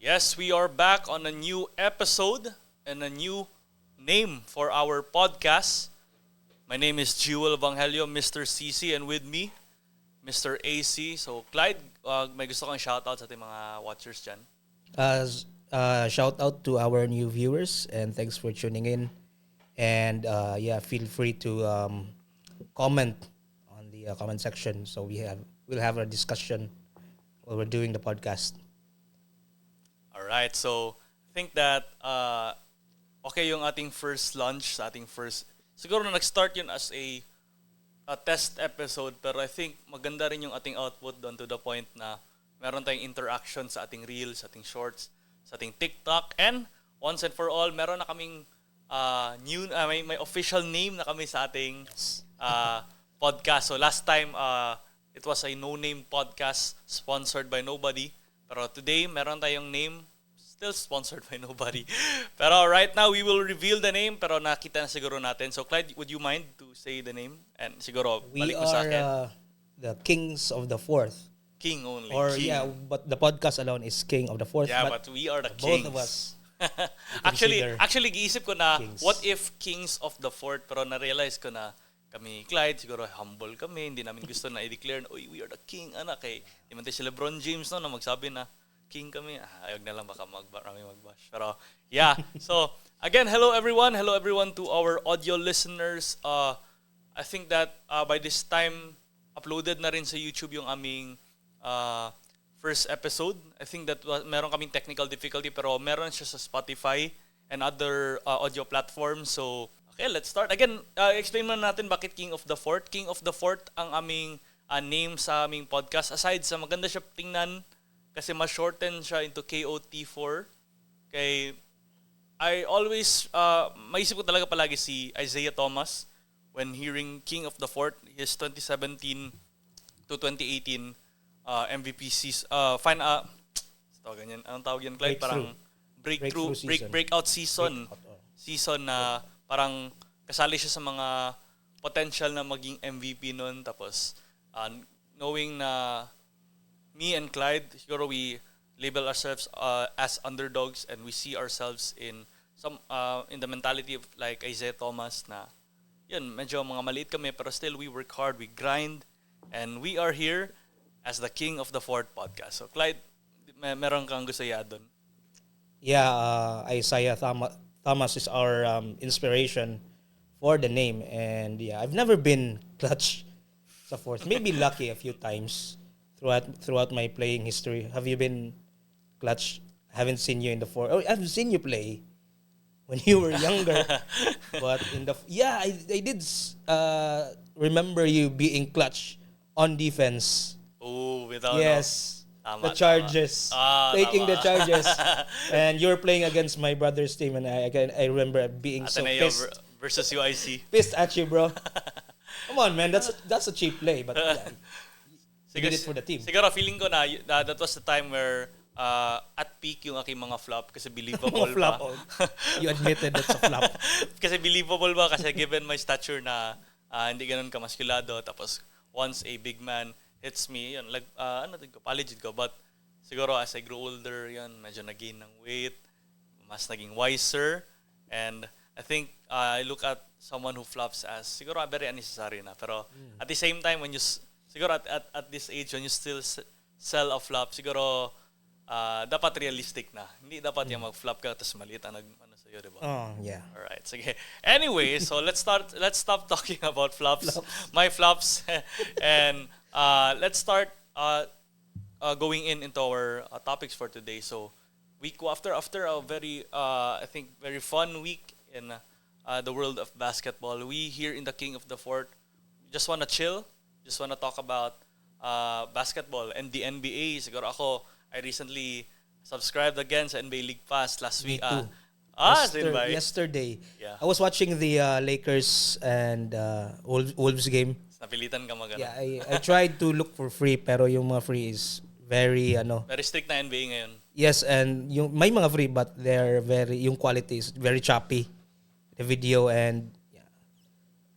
Yes, we are back on a new episode and a new name for our podcast. My name is Jewel Evangelio, Mr. CC, and with me, Mr. AC. So, Clyde, may gusto kang shoutout sa ating mga watchers dyan. Shout out to our new viewers and thanks for tuning in. And feel free to comment on the comment section. So we'll have a discussion while we're doing the podcast. Alright, so I think that okay yung ating first launch sa ating first... Siguro na nag-start yun as a test episode, pero I think maganda rin yung ating output doon to the point na meron tayong interaction sa ating reels, sa ating shorts, sa ating TikTok, and once and for all, meron na kaming may official name na kami sa ating podcast. So last time, it was a no-name podcast sponsored by nobody. Pero today, meron tayong name still sponsored by nobody. Pero right now, we will reveal the name, pero nakita na siguro natin. So Clyde, would you mind to say the name? And siguro, balik mo sa akin. We are the Kings of the Fourth. King only. Or King. yeah, but the podcast alone is King of the Fourth. Yeah, but we are the both kings. of us. Actually, giisip ko na, kings. what if Kings of the Fourth? Pero na-realize ko na, kami, Clyde, siguro humble kami. Hindi namin gusto na i-declare na, we are the king, anak. Eh, di man tayo si LeBron James no, na magsabi na, king kami. Ayog na lang baka mag-bash. Pero, yeah. So, again, hello everyone to our audio listeners. I think that by this time, uploaded na rin sa YouTube yung aming first episode. I think that meron kaming technical difficulty pero meron siya sa Spotify and other audio platforms. So, okay, let's start. Again, explain muna natin bakit King of the Fourth. King of the Fourth ang aming name sa aming podcast. Aside sa maganda siya tingnan kasi ma-shorten siya into KOT4. Kay I always, maisip ko talaga palagi si Isaiah Thomas when hearing King of the Fourth, his 2017 to 2018 MVP season. Anong tawag yan, Clyde? Parang breakout season. Season na parang kasali siya sa mga potential na maging MVP noon. Tapos, knowing na me and Clyde, siguro we label ourselves as underdogs and we see ourselves in the mentality of like Isaiah Thomas na yun, medyo mga maliit kami pero still we work hard, we grind, and we are here as the King of the Fourth podcast. So Clyde, meron kang gusto doon? Yeah, Isaiah Thomas is our inspiration for the name, and yeah, I've never been clutch sa fourth. Maybe lucky a few times throughout my playing history. Have you been clutch? I haven't seen you in the fourth. Oh, I've seen you play when you were younger, but I did remember you being clutch on defense. Oh, without the charges, taking the charges, and you're playing against my brother's team, and I remember being Ateneo so pissed. Versus UIC. Pissed at you, bro. Come on, man. That's a cheap play, but yeah, you did it for the team. Siguro feeling ko na that was the time where at peak yung aking mga flop kasi believable flop. ba? You admitted that's a flop. Kasi believable ba? Kasi given my stature na hindi ganun kamaskulado, tapos once a big man hits me, yun, like, college ko. But siguro as I grew older, yun, medyo nag-gain ng weight, mas naging wiser, and I think I look at someone who flops as siguro very unnecessary na. Pero at the same time, when you siguro at this age, when you still sell a flop, siguro dapat realistic na. Hindi dapat yung mag-flop ka tapos maliit ang sa'yo, di ba? Oh, yeah. Alright, sige. Anyway, so let's stop talking about flops. My flops. And let's start going into our topics for today. So, after a very, I think, very fun week in the world of basketball, we here in the King of the Fourth just want to chill, just want to talk about basketball and the NBA. Siguro ako, I recently subscribed again sa NBA League Pass last week. Yesterday. Yeah. I was watching the Lakers and Wolves game. Napilitan ka Yeah, I tried to look for free pero yung mga free is very very strict na NBA ngayon. Yes, and yung may mga free but yung quality is very choppy. The video and yeah.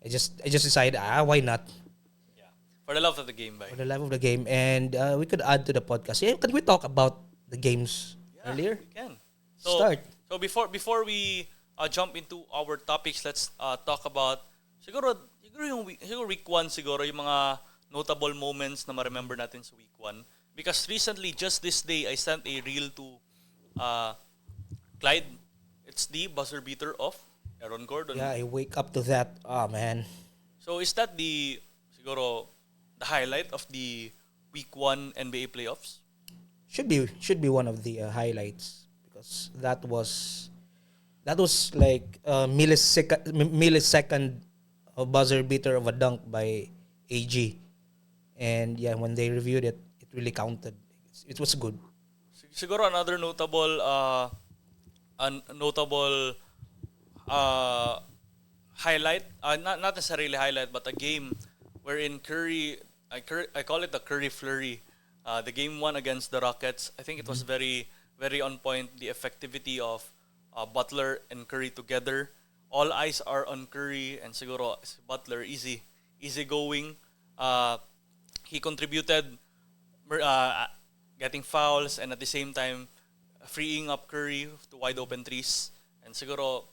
I just decided why not? For the love of the game, For the love of the game. And we could add to the podcast. Yeah, can we talk about the games? Yeah, earlier? we can. Start. So before we jump into our topics, let's talk about siguro week 1 siguro yung mga notable moments na ma-remember natin sa week 1. Because recently, just this day, I sent a reel to uh, Clyde. It's the buzzer beater of Aaron Gordon. Yeah, I wake up to that. Oh, man. So is that siguro the highlight of the week 1 NBA playoffs? Should be one of the highlights because that was like a millisecond buzzer beater of a dunk by AG, and yeah, when they reviewed it, it really counted. It was good. Siguro another notable uh, highlight, not necessarily highlight, but a game wherein I call it the Curry Flurry. The game 1 against the Rockets, I think it was very, very on point. The effectivity of Butler and Curry together. All eyes are on Curry and siguro si Butler, easy going. He contributed getting fouls and at the same time freeing up Curry to wide open threes. And siguro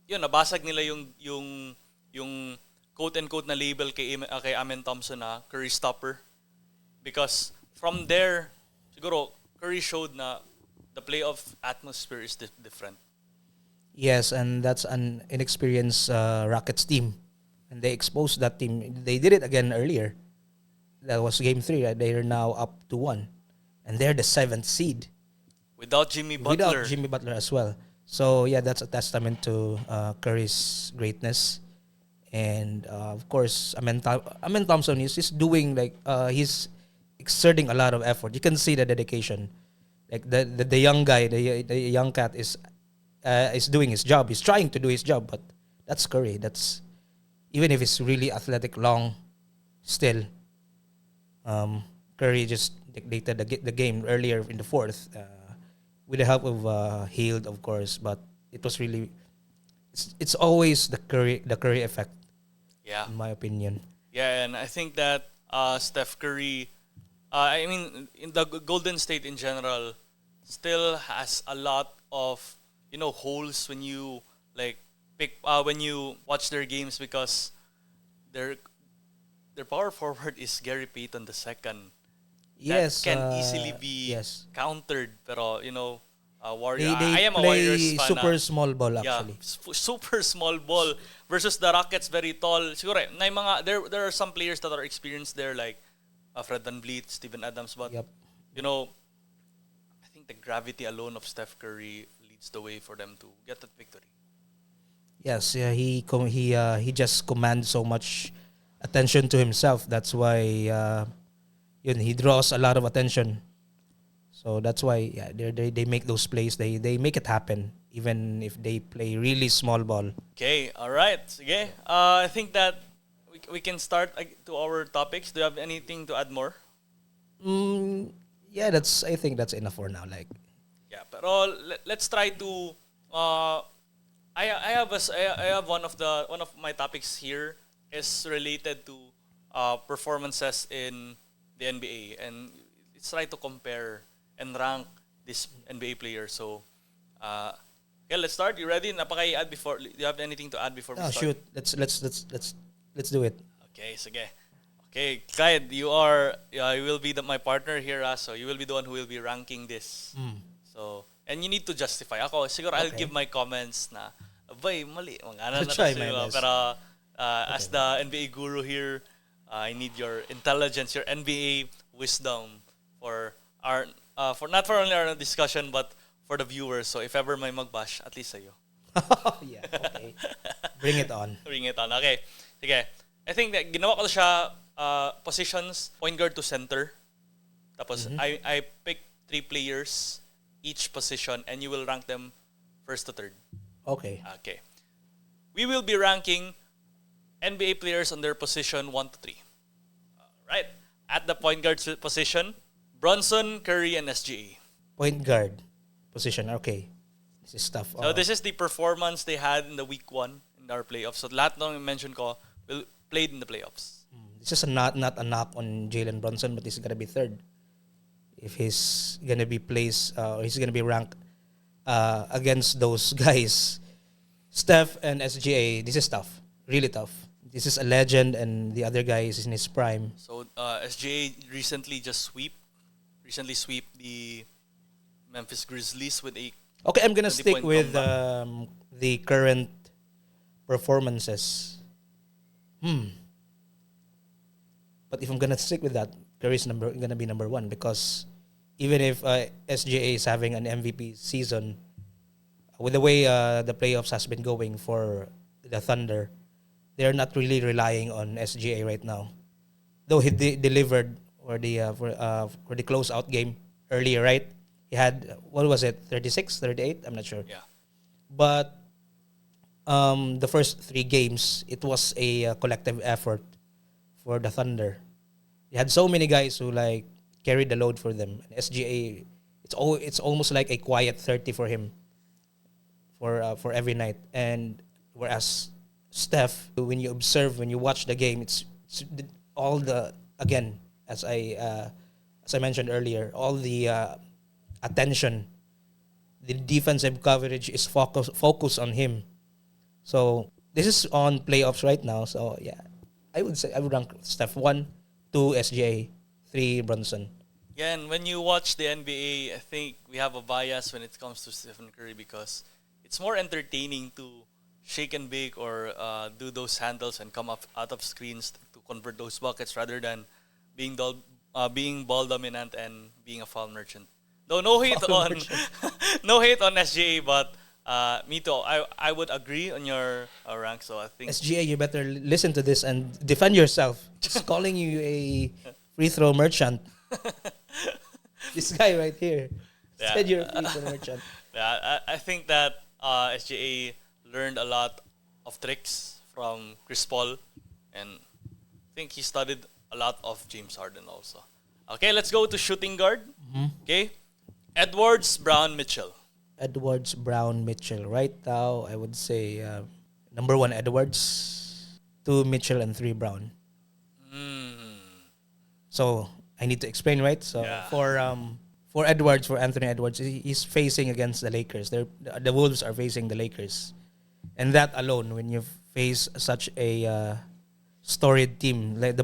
yun, nabasag nila yung quote and quote na label kay Amen Thompson na Curry stopper, because from there siguro Curry showed na the playoff atmosphere is different. Yes, and that's an inexperienced Rockets team, and they exposed that team. They did it again earlier. That was game 3. Right? They are now up to 1, and they're the 7th seed Without Jimmy Butler. without Jimmy Butler as well. So yeah, that's a testament to Curry's greatness, and of course, Amen Thompson is doing like he's exerting a lot of effort. You can see the dedication. Like the young guy, the young cat is doing his job. He's trying to do his job, but that's Curry. That's even if he's really athletic, long, still. Curry just dictated the game earlier in the 4th with the help of Hield, of course. But it was really it's always the Curry effect, Yeah. in my opinion. Yeah, and I think that Steph Curry, I mean, in the Golden State in general, still has a lot of holes when you like when you watch their games, because their power forward is Gary Payton the second. Yes, That can easily be yes. countered. Pero Warrior. They I am a play Warriors fan. super small ball Yeah, actually. super small ball versus the Rockets very tall. Siguro na yung mga there are some players that are experienced there, like Fred VanVleet, Steven Adams, but Yep. I think the gravity alone of Steph Curry leads the way for them to get that victory. Yes, yeah, he just commands so much attention to himself. That's why he draws a lot of attention. So that's why they make those plays. They make it happen even if they play really small ball. Okay, all right. Sige. I think that we can start to our topics. Do you have anything to add more? Yeah, I think that's enough for now. Like, Yeah, pero let's try to I have one of my topics here is related to performances in the NBA, and let's try to compare and rank this NBA player. So, okay, let's start. You ready? Napaka-i-add before. Do you have anything to add before we start? shoot. Let's do it. Okay, sige. Okay, Clyde, you will be my partner here. So you will be the one who will be ranking this. So, and you need to justify. Ako, siguro I'll Okay. give my comments na, abay, mali. Mag-ana I'll na try to my sa'yo. best. Pero as the NBA guru here, I need your intelligence, your NBA wisdom for not for only our discussion, but for the viewers. So if ever may magbash, at least sa'yo. Yeah, okay. Bring it on. Bring it on. Okay. Sige. I think that ginawa ko siya positions, point guard to center. Tapos I picked 3 players each position, and you will rank them first to third. Okay. Okay. We will be ranking NBA players on their position 1 to 3. Right. At the point guard position, Bronson, Curry, and SGA. Point guard position. Okay. This is tough. So this is the performance they had in the week 1 in our playoffs. So lahat ng mention ko played in the playoffs. This is not a knock on Jalen Brunson, but this is gonna be third. if he's gonna be placed or he's gonna be ranked against those guys. Steph and SGA, this is tough, really tough. This is a legend, and the other guy is in his prime. So SGA recently sweep the Memphis Grizzlies with a Okay, I'm gonna 20 stick point with comeback. the current performances. But if I'm gonna stick with that, Curry is gonna be number one because even if SGA is having an MVP season, with the way the playoffs has been going for the Thunder, they're not really relying on SGA right now. Though he delivered for the closeout game earlier, right? He had, what was it, 36, 38? I'm not sure. Yeah. But the first three games, it was a collective effort for the Thunder. They had so many guys who like carried the load for them. And SGA, it's almost like a quiet 30 for him for every night. And whereas Steph, when you watch the game, it's all the, again, as I mentioned earlier, all the attention, the defensive coverage is focused on him. So this is on playoffs right now. So yeah, I would say I would rank Steph 1, 2 SGA, 3 Brunson. Yeah, and when you watch the NBA, I think we have a bias when it comes to Stephen Curry because it's more entertaining to shake and bake or do those handles and come up out of screens to convert those buckets rather than being ball dominant and being a foul merchant. Though no hate Foul on merchant. no hate on SGA, but me too. I would agree on your rank. So I think SGA, you better listen to this and defend yourself. Just calling you a free throw merchant. This guy right here Yeah. said you're a free throw merchant. Yeah, I think that SGA learned a lot of tricks from Chris Paul, and I think he studied a lot of James Harden also. Okay, let's go to shooting guard. Okay, Edwards, Brown, Mitchell. Edwards, Brown, Mitchell. Right now, I would say number 1 Edwards, 2 Mitchell, and 3 Brown. So I need to explain, right? So Yeah. for Edwards, for Anthony Edwards, he's facing against the Lakers. The Wolves are facing the Lakers, and that alone, when you face such a storied team, like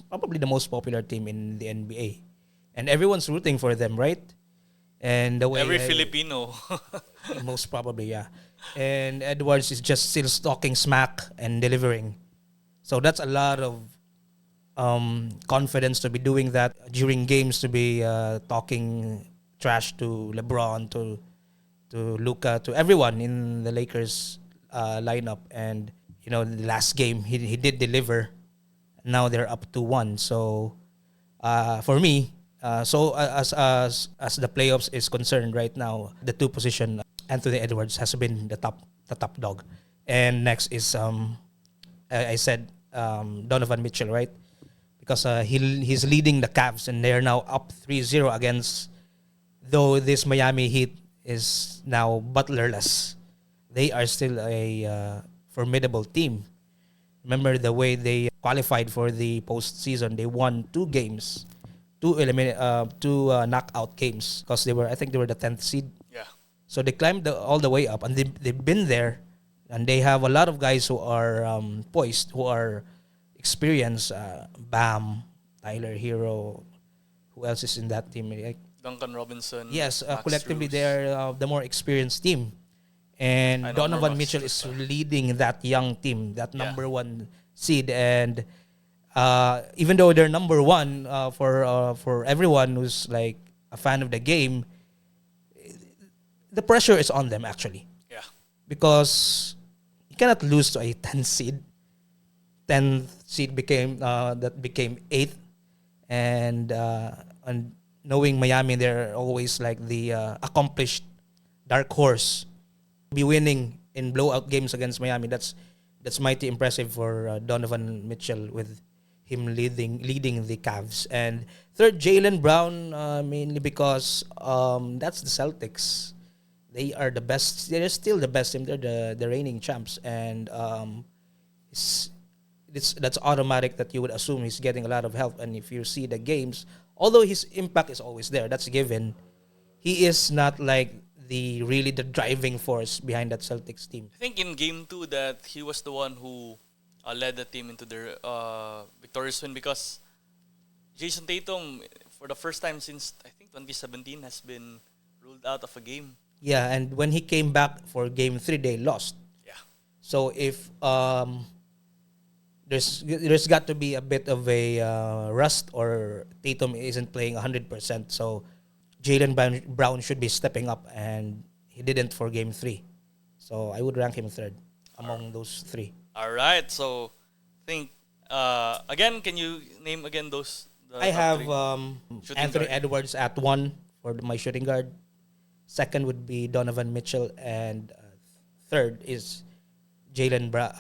probably the most popular team in the NBA, and everyone's rooting for them, right? And the way Every Filipino. most probably, yeah. And Edwards is just still stalking smack and delivering. So that's a lot of confidence to be doing that during games, to be talking trash to LeBron, to Luka, to everyone in the Lakers lineup. And the last game he did deliver. Now they're up to 1. So for me, as the playoffs is concerned right now, the 2 position, Anthony Edwards has been the top dog, and next is I said Donovan Mitchell, right? Because he's leading the Cavs, and they're now up 3-0 against, though this Miami Heat is now Butlerless, they are still a formidable team. Remember the way they qualified for the postseason? They won 2 games, 2 knockout games, because I think they were the 10th seed. Yeah. So they climbed all the way up, and they've been there, and they have a lot of guys who are poised, who are experienced. Bam, Tyler Hero, who else is in that team? Duncan Robinson. Yes, Max collectively Strus. they are the more experienced team. And I know more Donovan Max Mitchell Strus, is leading that young team, that Yeah. number 1 seed. And even though they're number 1, for everyone who's like a fan of the game, the pressure is on them actually, Yeah. because you cannot lose to a 10 seed. 10th seed became 8th, and knowing Miami, they're always like the accomplished dark horse, be winning in blowout games against Miami. That's mighty impressive for Donovan Mitchell, with him leading the Cavs. And third, Jaylen Brown, mainly because that's the Celtics. They are the best. They're still the best team. They're the reigning champs, and that's automatic that you would assume he's getting a lot of help. And if you see the games, although his impact is always there, that's a given. He is not like the driving force behind that Celtics team. I think in game 2 that he was the one who led the team into their victorious win because Jason Tatum, for the first time since I think 2017, has been ruled out of a game. Yeah, and when he came back for game 3, they lost. Yeah. So if there's got to be a bit of a rust, or Tatum isn't playing 100%, so Jaylen Brown should be stepping up, and he didn't for game 3. So I would rank him third among those 3. All right. So think again. Can you name again those? I have Shooting Anthony guard. Edwards at 1 for my shooting guard. Second would be Donovan Mitchell, and third is Jaylen Brown.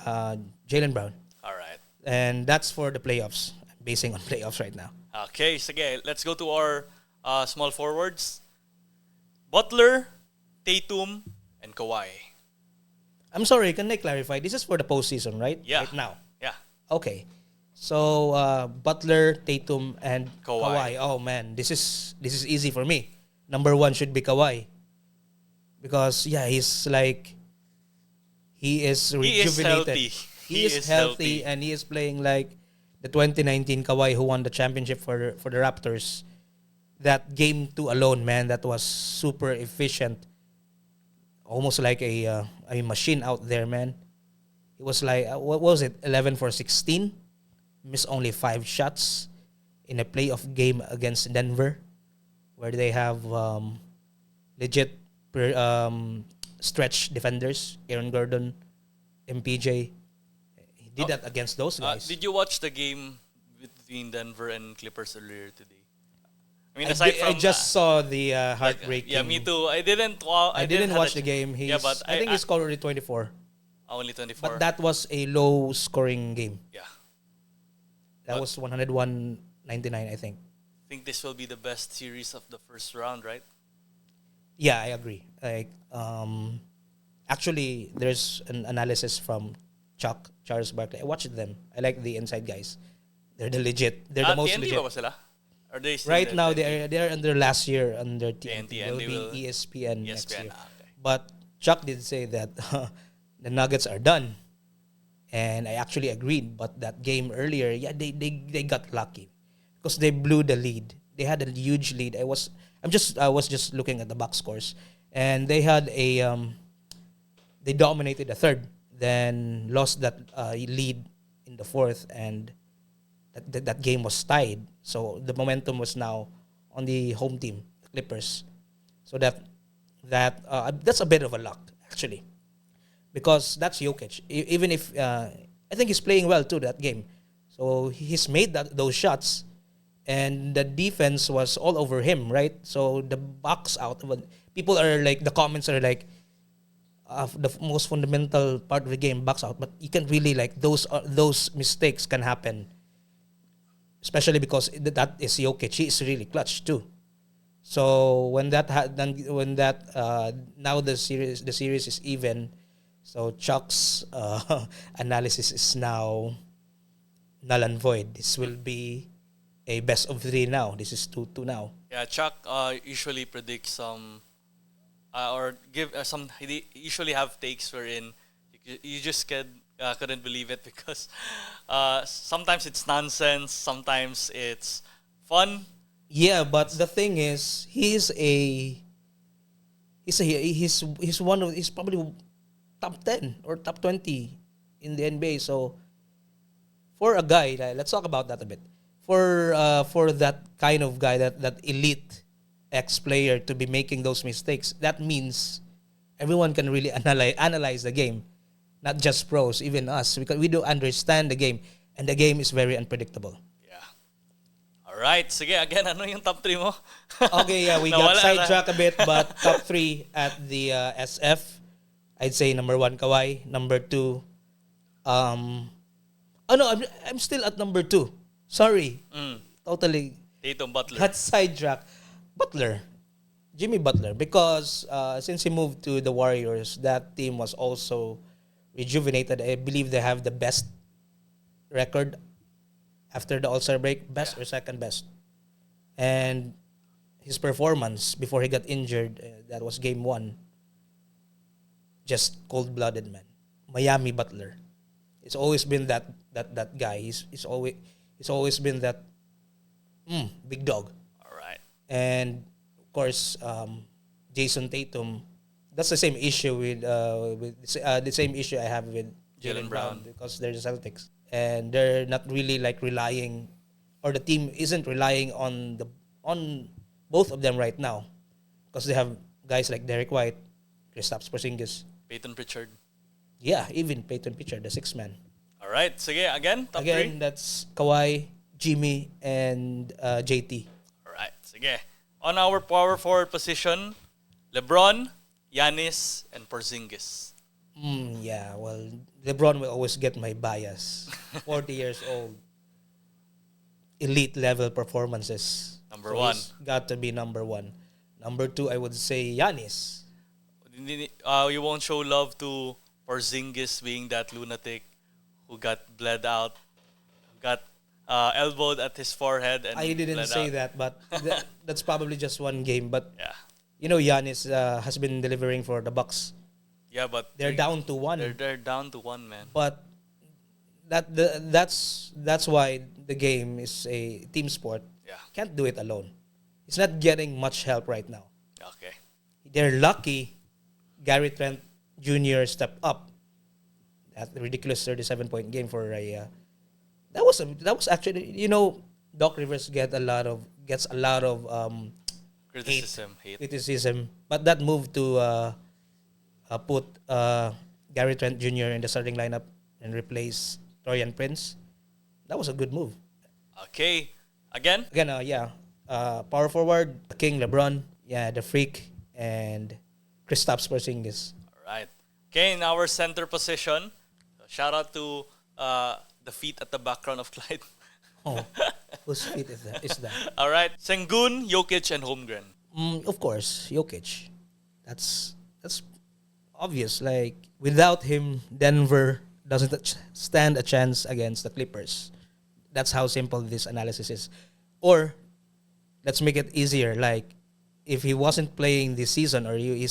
All right. And that's for the playoffs. I'm basing on playoffs right now. Okay. Sige. Let's go to our small forwards. Butler, Tatum, and Kawhi. I'm sorry, can I clarify? This is for the postseason, right? Yeah. Right now. Yeah. Okay. So Butler, Tatum, and Kawhi. Kawhi. Oh man, this is easy for me. Number 1 should be Kawhi. Because yeah, he is rejuvenated. healthy. He is healthy, and he is playing like the 2019 Kawhi who won the championship for the Raptors. That game 2 alone, man, that was super efficient. Almost like a machine out there, man. It was like what was it? 11 for 16. Missed only 5 shots in a playoff game against Denver, where they have legit stretch defenders, Aaron Gordon, MPJ. He did that against those guys. Did you watch the game between Denver and Clippers earlier today? I mean, I just saw the heartbreaking. Yeah, me too. I didn't. I didn't watch the game. But I think he scored already 24. Only 24. But that was a low scoring game. Yeah. That was 101-99, I think. I think this will be the best series of the first round, right? Yeah, I agree. Actually, there's an analysis from Charles Barkley. I watched them. I like the inside guys. They're the legit. They're the most TNT legit. ba sila? Are they still Right there? now, they're under last year under TNT. TNT, and Will they be will- ESPN next ESPN, year. okay. But Chuck did say that the Nuggets are done, and I actually agreed. But that game earlier, yeah, they got lucky because they blew the lead. They had a huge lead. I was just looking at the box scores, and they had they dominated the third, then lost that lead in the fourth, and that game was tied. So the momentum was now on the home team, the Clippers. So that's a bit of a luck actually, because that's Jokic. Even if I think he's playing well too that game, so he's made those shots, and the defense was all over him, right? So the box out, people are like, the comments are like, the most fundamental part of the game, box out, but you can really like those mistakes can happen, especially because that is Jokic. He is really clutch too. So when now the series is even, so Chuck's analysis is now null and void. This will be a best of 3 now. This is 2-2 now. Yeah, Chuck usually predicts some or give some. He usually have takes wherein you just couldn't believe it because sometimes it's nonsense, sometimes it's fun. Yeah, but the thing is, he's probably top 10 or top 20 in the NBA. So for a guy, let's talk about that a bit. For that kind of guy, that elite ex player to be making those mistakes, that means everyone can really analyze the game, not just pros, even us, because we do understand the game, and the game is very unpredictable. Yeah. All right. Sige, again, ano yung top 3 mo? Okay, yeah, we got sidetracked a bit, but top 3 at the SF, I'd say number 1 Kawhi, number 2, I'm still at number 2. Sorry, totally. Tatum, Butler. That's sidetrack. Butler, Jimmy Butler, because since he moved to the Warriors, that team was also rejuvenated. I believe they have the best record after the All-Star break, best or second best. And his performance before he got injured, that was game 1, just cold-blooded, man. Miami Butler. It's always been that guy. He's always been that big dog. All right. And of course, Jason Tatum. That's the same issue with the same issue I have with Jaylen Jaylen Brown, Brown. because they're the Celtics and they're not really like relying, or the team isn't relying on both of them right now, because they have guys like Derek White, Kristaps Porzingis, Peyton Pritchard. yeah, even Peyton Pritchard, the sixth man. All right. Sige, again, top Again, 3. that's Kawhi, Jimmy, and JT. All right. Sige. On our power forward position, LeBron, Giannis, and Porzingis. Yeah, well, LeBron will always get my bias. 40 years old. Elite level performances. Number 1. He's got to be number 1. Number 2, I would say Giannis. You won't show love to Porzingis being that lunatic who got bled out, who got elbowed at his forehead and I didn't bled say out. that, but that's probably just one game. But Yeah. you know, Giannis has been delivering for the Bucks. Yeah, but They're down to 1. They're down to 1, man. But that's why the game is a team sport. Yeah. Can't do it alone. It's not getting much help right now. Okay. They're lucky Gary Trent Jr. stepped up. That ridiculous 37-point game for a that was actually, you know, Doc Rivers gets a lot of Hate. criticism, but that move to put Gary Trent Jr. in the starting lineup and replace Torian Prince, that was a good move. Okay. Again, Again, power forward, the King LeBron, yeah, the Freak, and Kristaps Porzingis. all right. Okay, in our center position, shout out to the feet at the background of Clyde. Oh, whose feet is that? All right. Sengun, Jokic, and Holmgren. Of course, Jokic. That's obvious. Like, without him, Denver doesn't stand a chance against the Clippers. That's how simple this analysis is. Or let's make it easier. Like, if he wasn't playing this season, or he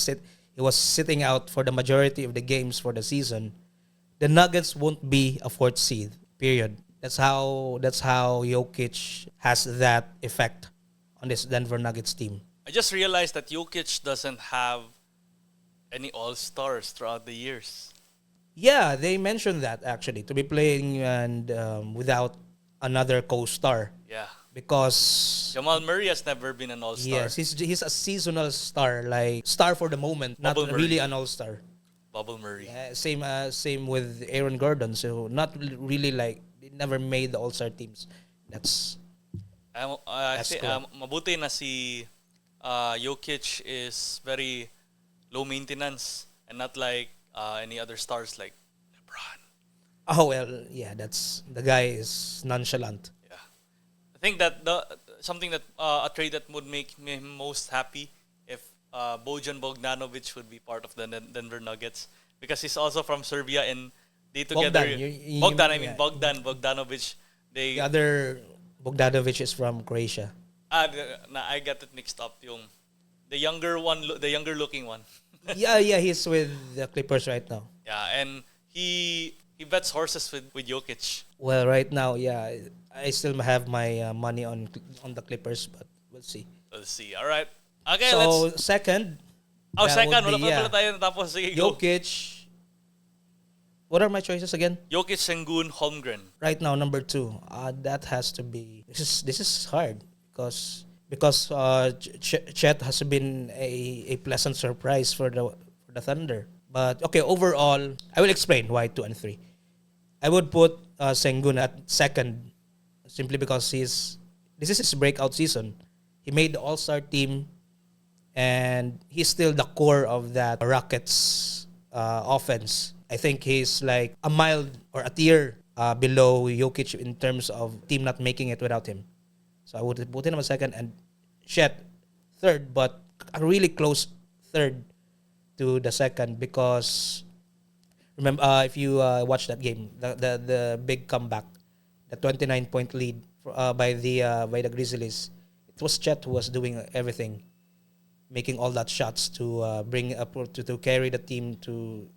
was sitting out for the majority of the games for the season, the Nuggets won't be a 4th seed. Period. That's how Jokic has that effect on this Denver Nuggets team. I just realized that Jokic doesn't have any all-stars throughout the years. Yeah, they mentioned that actually, to be playing and without another co-star, Yeah. because Jamal Murray has never been an all-star. yes, he's a seasonal star, like star for the moment, not Bubble really Murray. an all-star. Bubble Murray. Same with Aaron Gordon, so not really like they never made the all-star teams. That's I That's think cool. mabuti na si Jokic is very low maintenance and not like any other stars like LeBron. oh well, yeah, that's the guy is nonchalant. Yeah, I think that something that a trade that would make me most happy if Bojan Bogdanovic would be part of the Denver Nuggets, because he's also from Serbia and they together Bogdan, Bogdanovic. They The other Bogdanovic is from Croatia. I got it mixed up. The younger one, the younger looking one. yeah, he's with the Clippers right now. Yeah, and he bets horses with Jokic. Well, right now, yeah, I still have my money on the Clippers, but we'll see. Let's see. All right. Okay, So let's. second, Oh, that second. would Wala be, pa pala tayo natapos. Sige, go. Jokic. What are my choices again? Jokic, Sengun, Holmgren. Right now, number 2. That has to be. This is hard because Chet has been a pleasant surprise for the Thunder. But okay, overall, I will explain why 2 and 3. I would put Sengun at second, simply because this is his breakout season. He made the All-Star team, and he's still the core of that Rockets offense. I think he's like a mild or a tier below Jokic in terms of team not making it without him. So I would put him a second and Chet third, but a really close third to the second, because remember, if you watch that game, the big comeback, the 29-point lead by the Grizzlies, it was Chet who was doing everything, making all that shots to bring up to carry the team to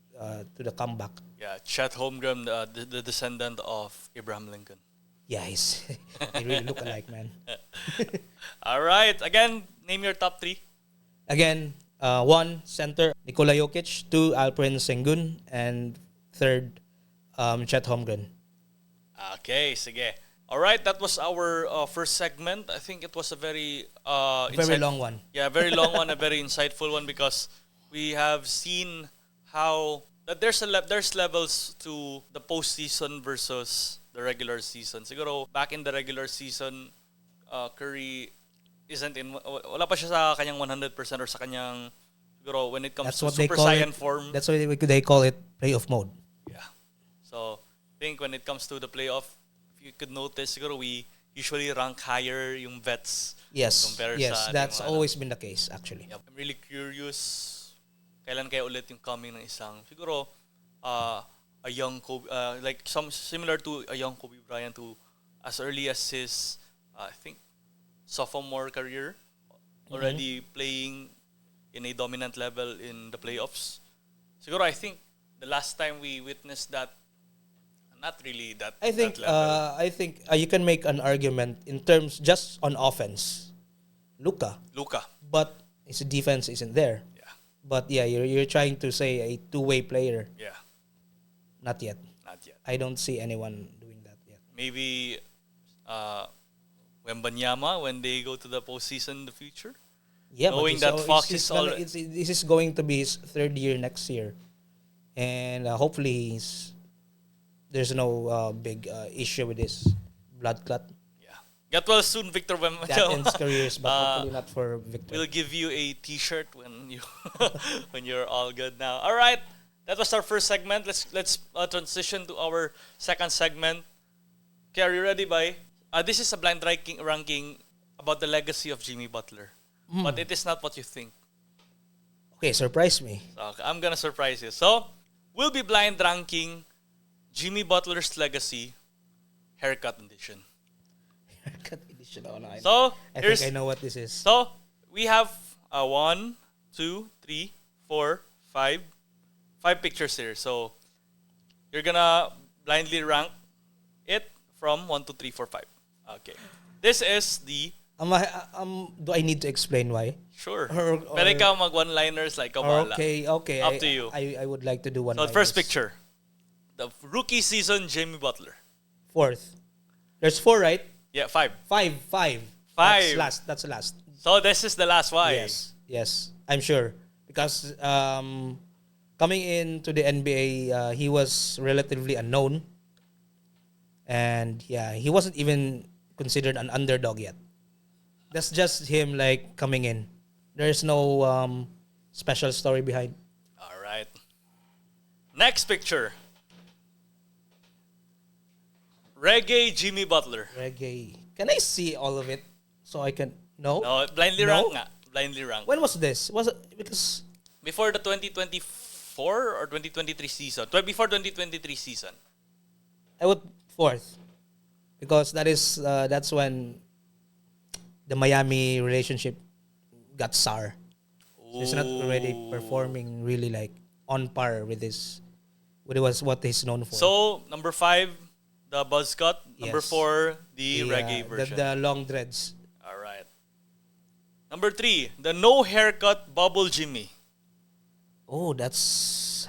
the comeback. Yeah, Chet Holmgren, the descendant of Abraham Lincoln. Yeah, they really look alike, man. All right. Again, name your top three. Again, one center Nikola Jokic, two Alperen Sengun, and third Chet Holmgren. Okay, sige. All right, that was our first segment. I think it was a very Very long one. Yeah, very long one, a very insightful one because we have seen how that there's levels to the postseason versus the regular season. Siguro back in the regular season, Curry isn't in wala pa siya sa kanyang 100% or sa kanyang siguro when it comes That's to what they Super call Saiyan it. form. That's why they call it playoff mode. Yeah. So, I think when it comes to the playoff, if you could notice, siguro we usually rank higher yung vets. Yes, Compared yes, sa that's ating mga always been the case actually. I'm really curious kailan kaya ulit yung coming ng isang siguro a young Kobe, like some similar to a young Kobe Bryant who as early as his I think sophomore career already playing in a dominant level in the playoffs. Siguro I think the last time we witnessed that, not really that. I think that level. I think you can make an argument in terms just on offense, Luka, but his defense isn't there. Yeah. But yeah, you're trying to say a two-way player. Yeah. Not yet. Not yet. I don't see anyone doing that yet. Maybe Wembanyama when they go to the postseason in the future. Yeah, Knowing but that Fox is all. this is going to be his third year next year, and hopefully there's no big issue with this blood clot. Yeah. Get well soon, Victor That Wembanyama. ends careers, but hopefully not for Victor. We'll give you a T-shirt when you when you're all good now. All right, that was our first segment. Let's transition to our second segment. Okay, are you ready, bye? This is a blind ranking about the legacy of Jimmy Butler, but it is not what you think. Okay, surprise me. So, I'm gonna surprise you. So, we'll be blind ranking Jimmy Butler's legacy, haircut edition. Haircut edition. Oh, no, So, I think I know what this is. So, we have 1, 2, 3, 4, 5 pictures here. So, you're gonna blindly rank it from 1 to 3, 4, 5. Okay. This is the... Do I need to explain why? Sure. Or- Pwede ka mag one-liners like bahala. Okay. Up to you. I would like to do one. So, the first picture. The rookie season Jimmy Butler. Fourth. There's 4, right? Yeah, 5. 5. 5. That's last. So, this is the last one. Yes. I'm sure. Because coming into the NBA, he was relatively unknown. And yeah, he wasn't even considered an underdog yet. That's just him like coming in. There's no special story behind. All right. Next picture. Reggae Jimmy Butler. Reggae. Can I see all of it so I can know? No, blindly No? rank nga. Blindly rank. When was this? Was it because Before the 2024 or 2023 season? Before 2023 season. I would fourth because that's when the Miami relationship got sour. So he's not already performing really like on par with what he's known for. So, number 5, the buzz cut. Number Yes. 4, the reggae version. The long dreads. All right. Number 3, the no haircut bubble Jimmy. Oh, that's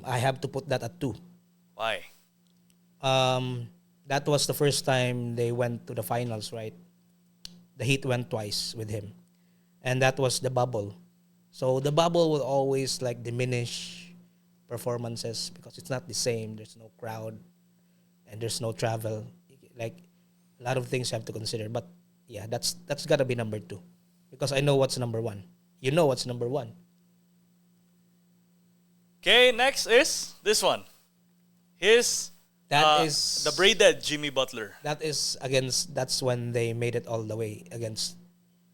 I have to put that at 2. Why? That was the first time they went to the finals, right? The Heat went twice with him. And that was the bubble. So the bubble will always like diminish performances because it's not the same. There's no crowd and there's no travel. Like a lot of things you have to consider. But yeah, that's gotta be number 2. Because I know what's number 1. You know what's number 1. Okay, next is this one. That is the braided Jimmy Butler. that's when they made it all the way against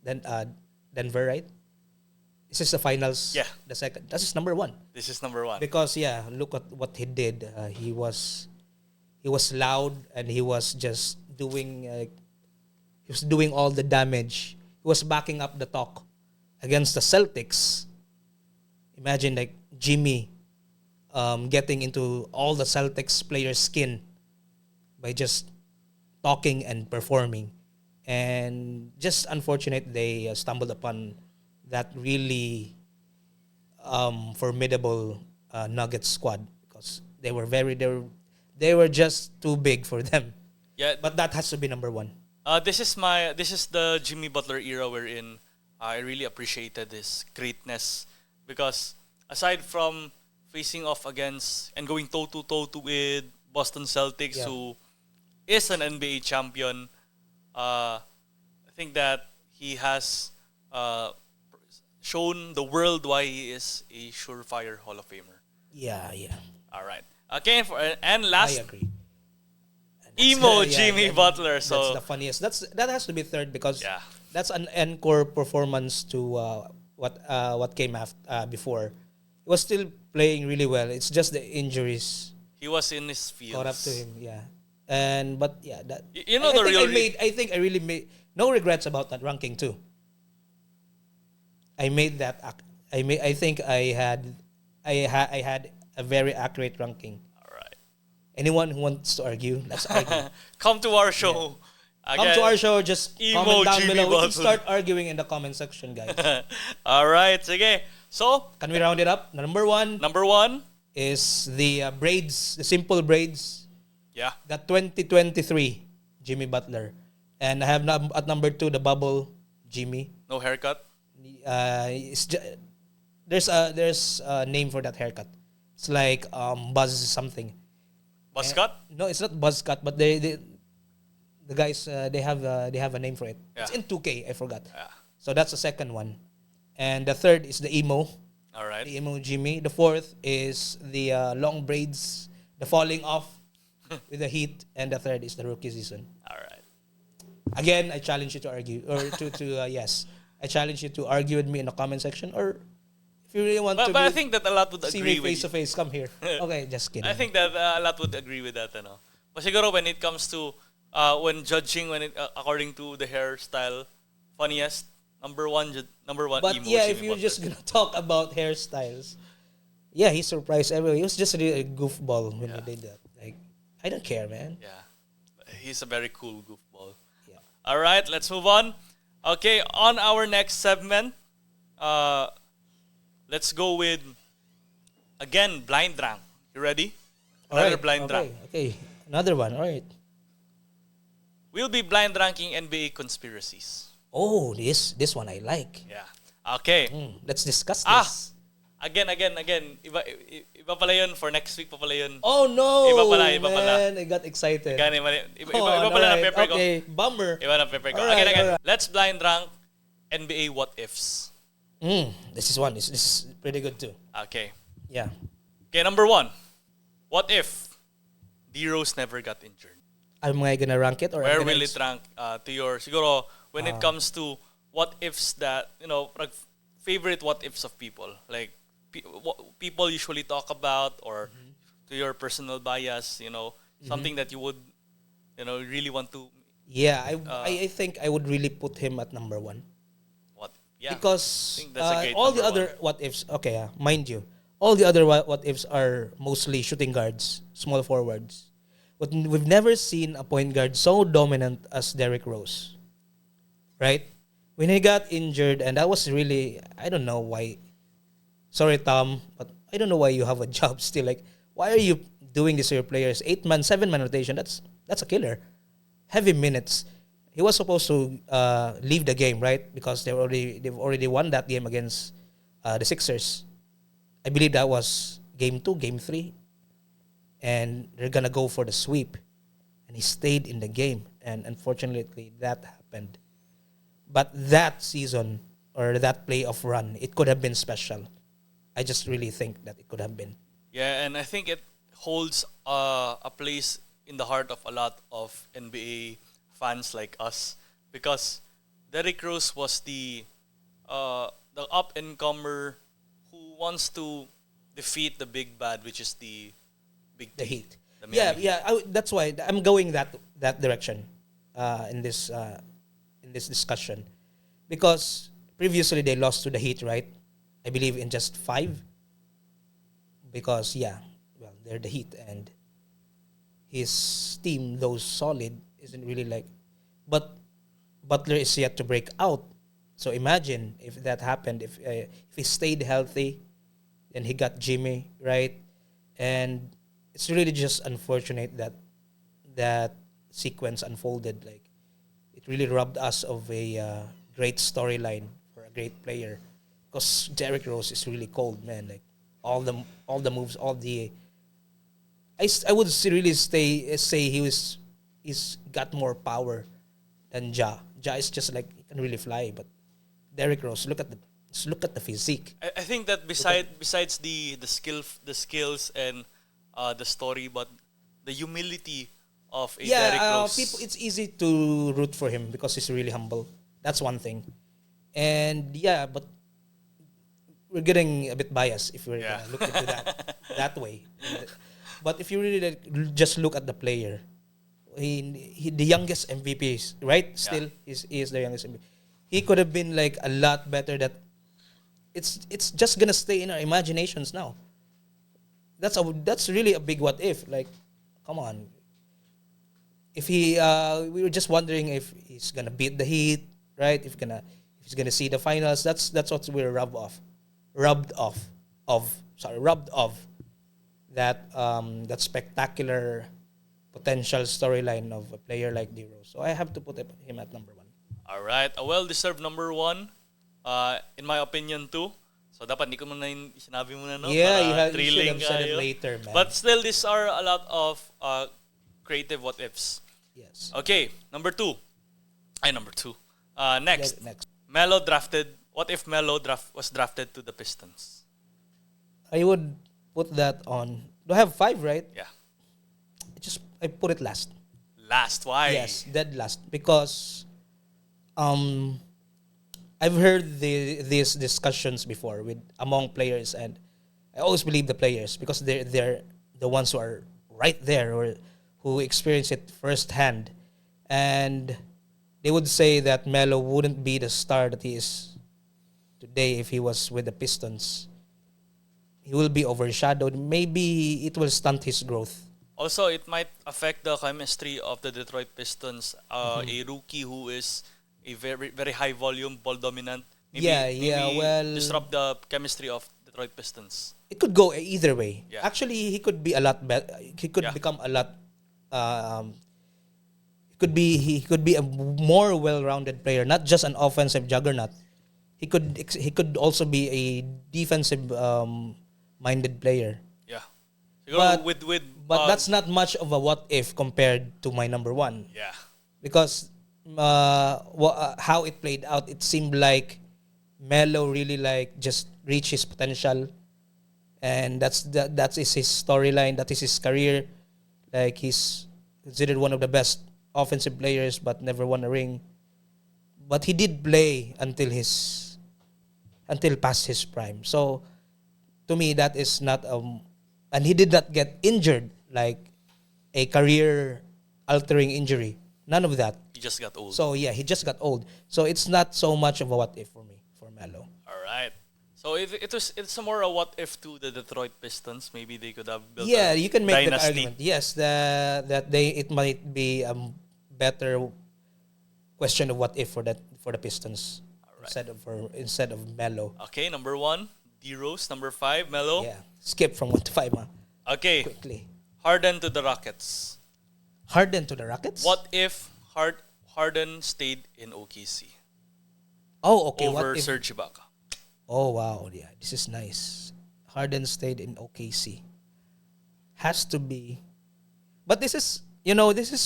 Denver, right? This is the finals. Yeah. The second. This is number 1. This is number 1. Because yeah, look at what he did. He was loud and he was just doing He was doing all the damage. He was backing up the talk against the Celtics. Imagine like Jimmy getting into all the Celtics players' skin by just talking and performing. And just unfortunate they stumbled upon that really formidable Nuggets squad because they were just too big for them. Yeah, But that has to be number one. this is the Jimmy Butler era wherein I really appreciated his greatness because aside from facing off against and going toe to toe with Boston Celtics, Yeah. who is an NBA champion, I think that he has shown the world why he is a surefire Hall of Famer. Yeah, yeah. All right. Okay, and I last, agree. Emo Yeah, Jimmy yeah, Butler. That's So the funniest. That has to be third because yeah, that's an encore performance to what came after before. He was still playing really well. It's just the injuries he was in his caught up to fields. him. Yeah, and but yeah, that You know the real. I think I really made no regrets about that ranking too. I made that. I think I had a very accurate ranking. All right. Anyone who wants to argue, let's argue. Come to our show. Come to our show, just Emo comment down Jimmy below. We can Butler. start arguing in the comment section, guys. All right. Sige. So, Can we round it up? Number one number one. is the braids, the simple braids. Yeah. The 2023 Jimmy Butler. And I have at number two, the bubble Jimmy. No haircut. There's a name for that haircut. It's like buzz something. Buzz cut. No, it's not buzz cut, but the guys they have a name for it. It's Yeah. in 2K. I forgot. Yeah. So that's the second one, and the third is the emo, All right. the emo Jimmy. The fourth is the long braids, the falling off with the heat, and the third is the rookie season. All right. Again, I challenge you to argue or to yes, I challenge you to argue with me in the comment section, or if you really want But, to but I think that a lot would see agree me face to with. face, come here. Okay, just kidding. I think that a lot would agree with that. Ano. But siguro when it comes to when judging according to the hairstyle, funniest number one But emo yeah, Jimmy if you're Butler. just gonna talk about hairstyles, yeah, he surprised everyone. He was just a goofball when he did that. Like, I don't care, man. Yeah. He's a very cool goofball. Yeah. All right, let's move on. Okay, on our next segment, let's go with again blind rank. You ready? Another blind rank. Okay, another one. All right. We'll be blind ranking NBA conspiracies. Oh, this one I like. Yeah. Okay. Let's discuss Ah, this. Again. Iba pala yun for next week pa pala yun. Oh no, Iba pala. man, I got excited. Iba Oh, pala na alright, pepper ko. Okay, bummer. Iba na pepper ko. Alright, Again. alright. Let's blind rank NBA what ifs. This is one. This is pretty good too. Okay. Yeah. Okay, number one. What if DRose never got injured? Am I gonna rank it or Where am I will gonna it rank to your siguro when it comes to what ifs that like favorite what ifs of people like what people usually talk about or to your personal bias something that you would really want to Yeah, I think I would really put him at number one. what yeah Because I think that's a great all the number other what ifs, okay, mind you, all the other what ifs are mostly shooting guards, small forwards. But we've never seen a point guard so dominant as Derrick Rose. Right? When he got injured, and that was really, I don't know why. Sorry, Tom, but I don't know why you have a job still. Like, why are you doing this to your players? 8-man, 7-man rotation, that's a killer. Heavy minutes. He was supposed to leave the game, right? Because they've already won that game against the Sixers. I believe that was game 2, game 3. And they're gonna go for the sweep. And he stayed in the game. And unfortunately, that happened. But that season, or that playoff run, it could have been special. I just really think that it could have been. yeah and I think it holds a place in the heart of a lot of NBA fans like us because Derrick Rose was the up and comer who wants to defeat the big bad, which is the big The three, Heat. the Miami Heat. That's why I'm going that direction in this in this discussion because previously they lost to the Heat, right? I believe in just 5 because well, they're the Heat and his team, though solid, isn't really like. But Butler is yet to break out. So imagine if that happened, if he stayed healthy, then he got Jimmy, right? And it's really just unfortunate that that sequence unfolded. Like it really robbed us of a great storyline for a great player. Because Derrick Rose is really cold, man. Like all the moves, all the I would really say he's got more power than Ja. Ja is just like he can really fly, but Derrick Rose, just look at the physique. I think that besides the skills and the story, but the humility of a Derrick Rose. People, it's easy to root for him because he's really humble. That's one thing, and but we're getting a bit biased if we're gonna look into that way. But if you really just look at the player, he the youngest MVP, right? Still, he is the youngest MVP. He could have been like a lot better. That it's just gonna stay in our imaginations now. That's really a big what if. Like, come on. If we were just wondering if he's gonna beat the Heat, right? If he's gonna see the finals. That's what we're rubbed off that spectacular potential storyline of a player like DRose. So I have to put him at number 1. All right, a well-deserved number 1, in my opinion too. So dapat hindi ko muna yung sinabi muna, no? Yeah, para you should have said it kayo. later, man. But still, these are a lot of creative what ifs. Yes. Okay, number 2. Number 2. Next. Next. Melo drafted. What if Melo was drafted to the Pistons? I would put that on. Do I have 5, right? Yeah. I put it last. Last, why? Yes, dead last because I've heard these discussions before with among players, and I always believe the players because they're the ones who are right there or who experience it firsthand, and they would say that Melo wouldn't be the star that he is today if he was with the Pistons. He will be overshadowed. Maybe it will stunt his growth. Also, it might affect the chemistry of the Detroit Pistons. A rookie who is a very very high volume ball dominant. Maybe disrupt the chemistry of Detroit Pistons. It could go either way. Yeah. Actually, he could be a lot better. He could become a lot. He could be a more well-rounded player, not just an offensive juggernaut. He could also be a defensive minded player. Yeah. But that's not much of a what if compared to my number 1. Yeah. Because how it played out, it seemed like Melo really like just reached his potential, and that is his storyline. That is his career. Like he's considered one of the best offensive players, but never won a ring. But he did play until past his prime. So to me, that is not and he did not get injured like a career altering injury. None of that. He just got old. So he just got old. So it's not so much of a what if for me, for Melo. All right. So it's more a what if to the Detroit Pistons. Maybe they could have built You can make that dynasty. argument. Yes, it might be a better question of what if for the Pistons instead of Melo. Okay, number 1, DRose. Number 5, Melo. Yeah, skip from 1 to 5, Okay. quickly. Harden to the Rockets. Harden to the Rockets. What if Harden stayed in OKC Oh, okay. over What if? Serge Ibaka? Oh wow, yeah, this is nice. Harden stayed in OKC. Has to be, but this is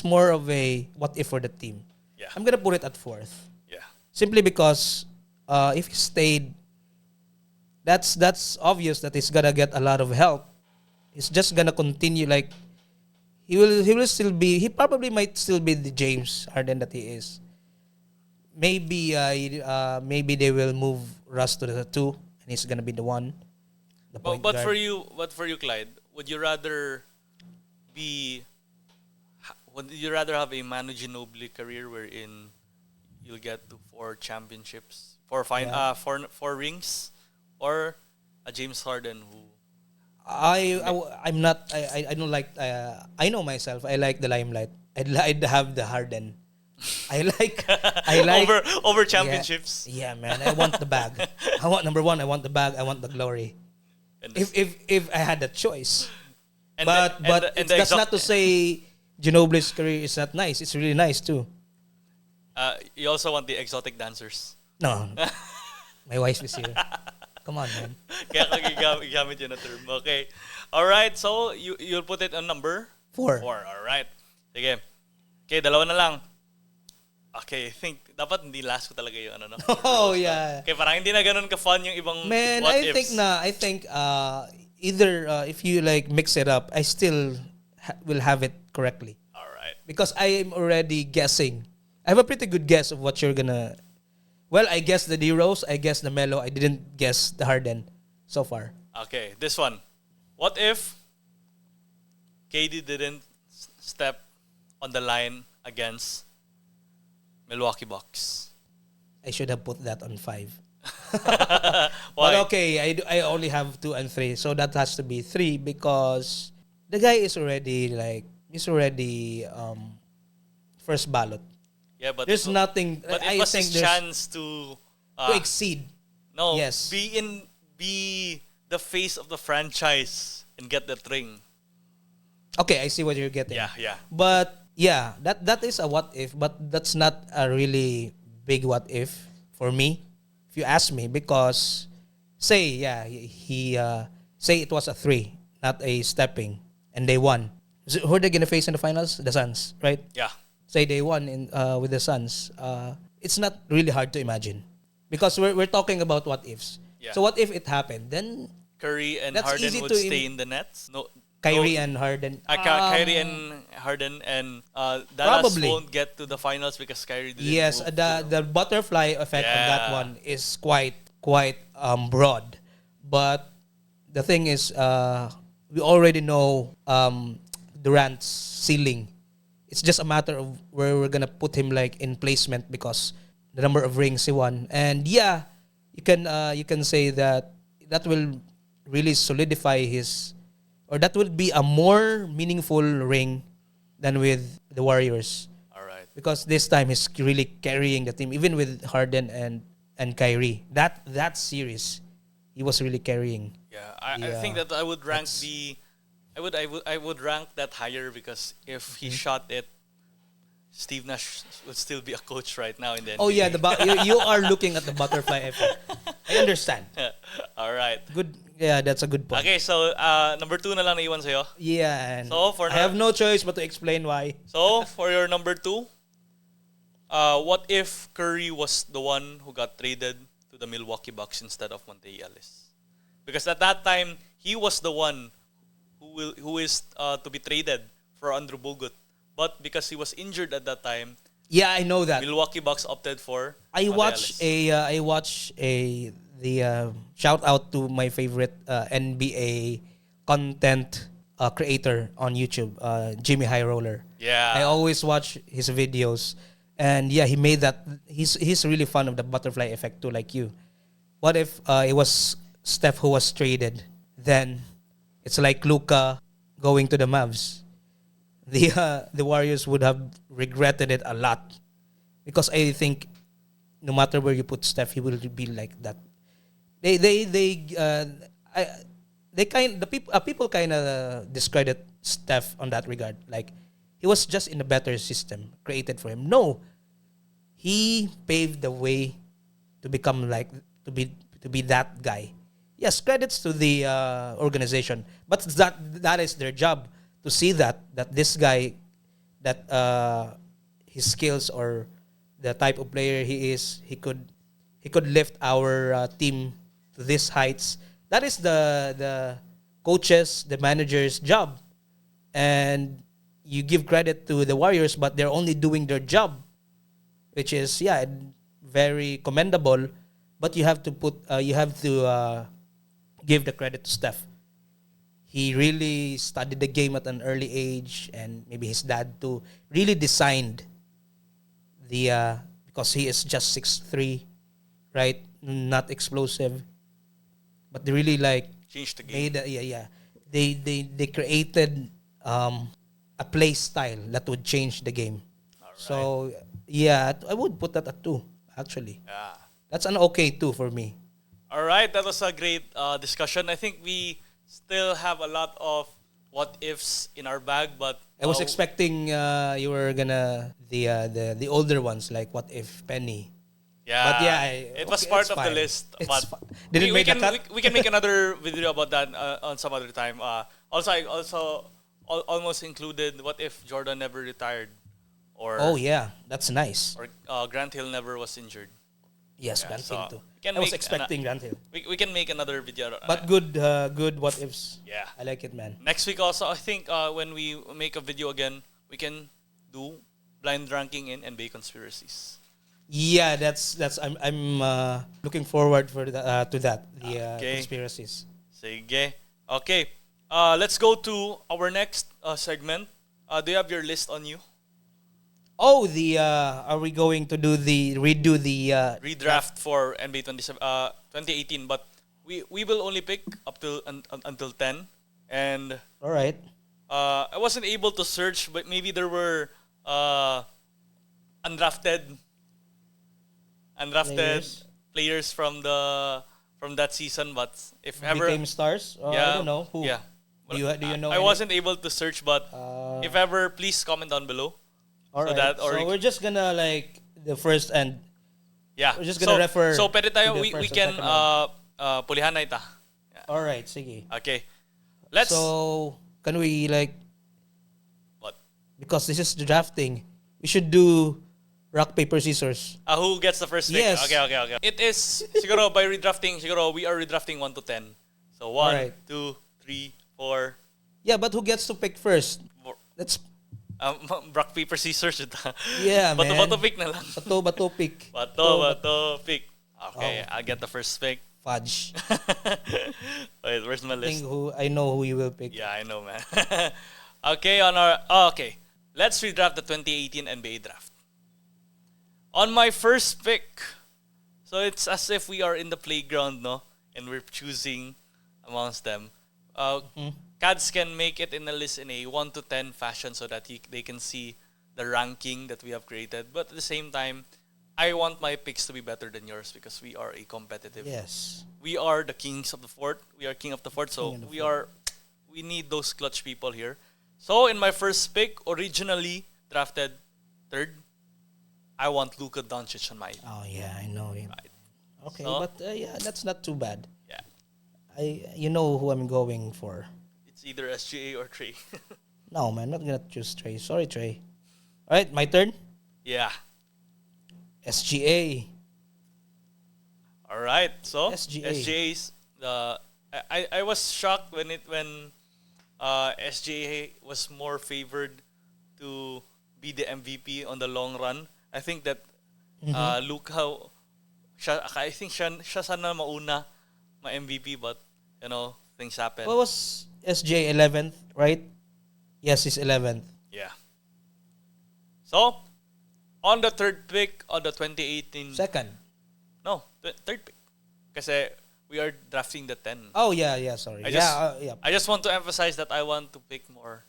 more of a what if for the team. Yeah. I'm gonna put it at 4th. Yeah. Simply because if he stayed, that's obvious that he's gonna get a lot of help. He's just gonna continue like he probably might still be the James Harden that he is. Maybe they will move Russ to the 2 and he's gonna be the 1. The point But guard. for you, Clyde, would you rather have a Manu Ginobili career wherein you'll get to 4 championships, 4 Yeah. 4 rings, or a James Harden who I'm not. I don't like. I know myself. I like the limelight. I'd have the Harden. I like. I like. over Yeah. championships. Yeah, man. I want the bag. I want number one. I want the bag. I want the glory. And If I had that choice, and but the, and but the, and it's, the that's exo- not to say Ginobili's career is not nice. It's really nice too. you also want the exotic dancers. No, my wife is here. Come on, man. Kaya gigamit yun na term. Okay. Alright, so you'll put it on number 4. 4. Alright. Sige. Okay, dalawa na lang. Okay, I think dapat hindi last ko talaga yung ano no. Oh yeah. Okay, parang hindi na ganun ka fun yung ibang Man, what I ifs. think either if you like mix it up, I still will have it correctly Alright. because I am already guessing. I have a pretty good guess of what you're gonna. Well, I guess the DRose, I guess the Melo. I didn't guess the Harden so far. Okay, this one. What if KD didn't step on the line against Milwaukee Bucks? I should have put that on 5. Why? But okay, I only have 2 and 3, so that has to be 3 because the guy is already first ballot. Yeah, but There's nothing. But I it was think his there's chance to exceed. no, Yes. be the face of the franchise and get that ring. Okay, I see what you're getting. Yeah. But yeah, that is a what if, but that's not a really big what if for me, if you ask me, because say he say it was a 3, not a stepping, and they won. Who are they gonna face in the finals? The Suns, right? Yeah. Say they won in with the Suns. It's not really hard to imagine because we're talking about what ifs. Yeah. So what if it happened? Then Curry and That's Harden easy would to stay in the Nets. No, Kyrie no, and Harden. Kyrie and Harden and Dallas Probably. won't get to the finals because Kyrie didn't Yes, move the butterfly effect of that Yeah. one is quite broad, but the thing is, we already know Durant's ceiling. It's just a matter of where we're gonna put him like in placement because the number of rings he won, and yeah, you can say that will really solidify his, or that will be a more meaningful ring than with the Warriors. All right. Because this time he's really carrying the team, even with Harden and Kyrie. That series, he was really carrying. Yeah, I Yeah. think that I would rank That's- I would rank that higher because if he Mm-hmm. shot it, Steve Nash would still be a coach right now in the Oh yeah, NBA. you are looking at the butterfly effect. I understand. All right. Good. Yeah, that's a good point. Okay, so number 2 na lang naiwan sa'yo. Yeah, and So, for I have no choice but to explain why. So, for your number 2, what if Curry was the one who got traded to the Milwaukee Bucks instead of Monte Ellis? Because at that time, he was the one who is to be traded for Andrew Bogut. But because he was injured at that time, Yeah, I know that. Milwaukee Bucks opted for I Monte watch Ellis. the shout out to my favorite NBA content creator on YouTube, Jimmy High Roller. Yeah. I always watch his videos, and yeah, he made that. He's really fun of the butterfly effect too, like you. What if it was Steph who was traded? Then it's like Luka going to the Mavs. The Warriors would have regretted it a lot because I think no matter where you put Steph, he will be like that. People kind of discredit Steph on that regard. Like he was just in a better system created for him. No, he paved the way to become like to be that guy. Yes, credits to the organization, but that is their job to see that this guy, that his skills or the type of player he is, he could lift our team to these heights. That is the coaches, the managers' job, and you give credit to the Warriors, but they're only doing their job, which is very commendable. But you have to give the credit to Steph. He really studied the game at an early age, and maybe his dad too really designed because he is just 6'3", right? Not explosive, but they really like Change the game. They created a play style that would change the game. Alright. So yeah, I would put that at 2 actually. Yeah. That's an okay 2 for me. All right, that was a great discussion. I think we still have a lot of what ifs in our bag, but I was expecting you were gonna the older ones like what if Penny. yeah, But yeah, it was okay, part it's of the fine. list. It's But Did it we make can a cut? we can make another video about that on some other time. Also, I also almost included what if Jordan never retired, or Oh yeah, that's nice. or Grant Hill never was injured. Yes, Yeah, Grant so Hill too. we can I was make expecting Grant Hill. We can make another video. But good what ifs. Yeah. I like it, man. Next week also, I think when we make a video again, we can do blind ranking in NBA conspiracies. Yeah, that's I'm looking forward for to that the Okay. conspiracies. Sige. Okay. Let's go to our next segment. Do you have your list on you? Oh, are we going to redo the Redraft for NBA 2018, but we will only pick up till until 10, and All right. I wasn't able to search, but maybe there were undrafted Players. players from that season. But if ever, Became stars? I don't know who. Yeah. Do you know I any? wasn't able to search, but if ever, please comment down below. All right. that- or So we're just gonna like the first and Yeah. We're just gonna refer So pwede tayo, to the we first and can second pulihan na ita. all right, sige. Okay. Let's So can we like what? because this is the drafting, we should do rock paper scissors. Who gets the first pick? Yes. Okay. It is siguro by redrafting, siguro we are redrafting 1 to 10. So 1, Alright. 2, 3, 4. Yeah, but who gets to pick first? Let's Rock, paper, scissors. Yeah, man. Bato pick na lang. bato pick. Bato pick. Okay, I'll get the first pick. Fudge. Wait, where's my list? I know who you will pick. Yeah, I know, man. Okay, okay. Let's redraft the 2018 NBA draft. On my first pick, so it's as if we are in the playground, no, and we're choosing amongst them. Cads can make it in a list in a 1 to 10 fashion so that they can see the ranking that we have created. But at the same time, I want my picks to be better than yours because we are a competitive. Yes. We are the kings of the fort. We are king of the fort. So King of the we need those clutch people here. So in my first pick, originally drafted third, I want Luka Doncic on my. Oh yeah, I know him. Right. Okay, So- but yeah, that's not too bad. Yeah, You know who I'm going for. it's either SGA or Trey. No, man, not gonna choose Trey. Sorry, Trey. All right, my turn. Yeah. SGA. All right. So SGA. SGA's I was shocked when SGA was more favored to be the MVP on the long run. I think that Luka, I think siya sana mauna ma-MVP, but things happen. What was SGA 11th, right? Yes, he's 11th. Yeah. So on the third pick on the 2018, Second. no, third pick, kasi we are drafting the 10. Oh yeah, sorry. Yeah. I just want to emphasize that I want to pick more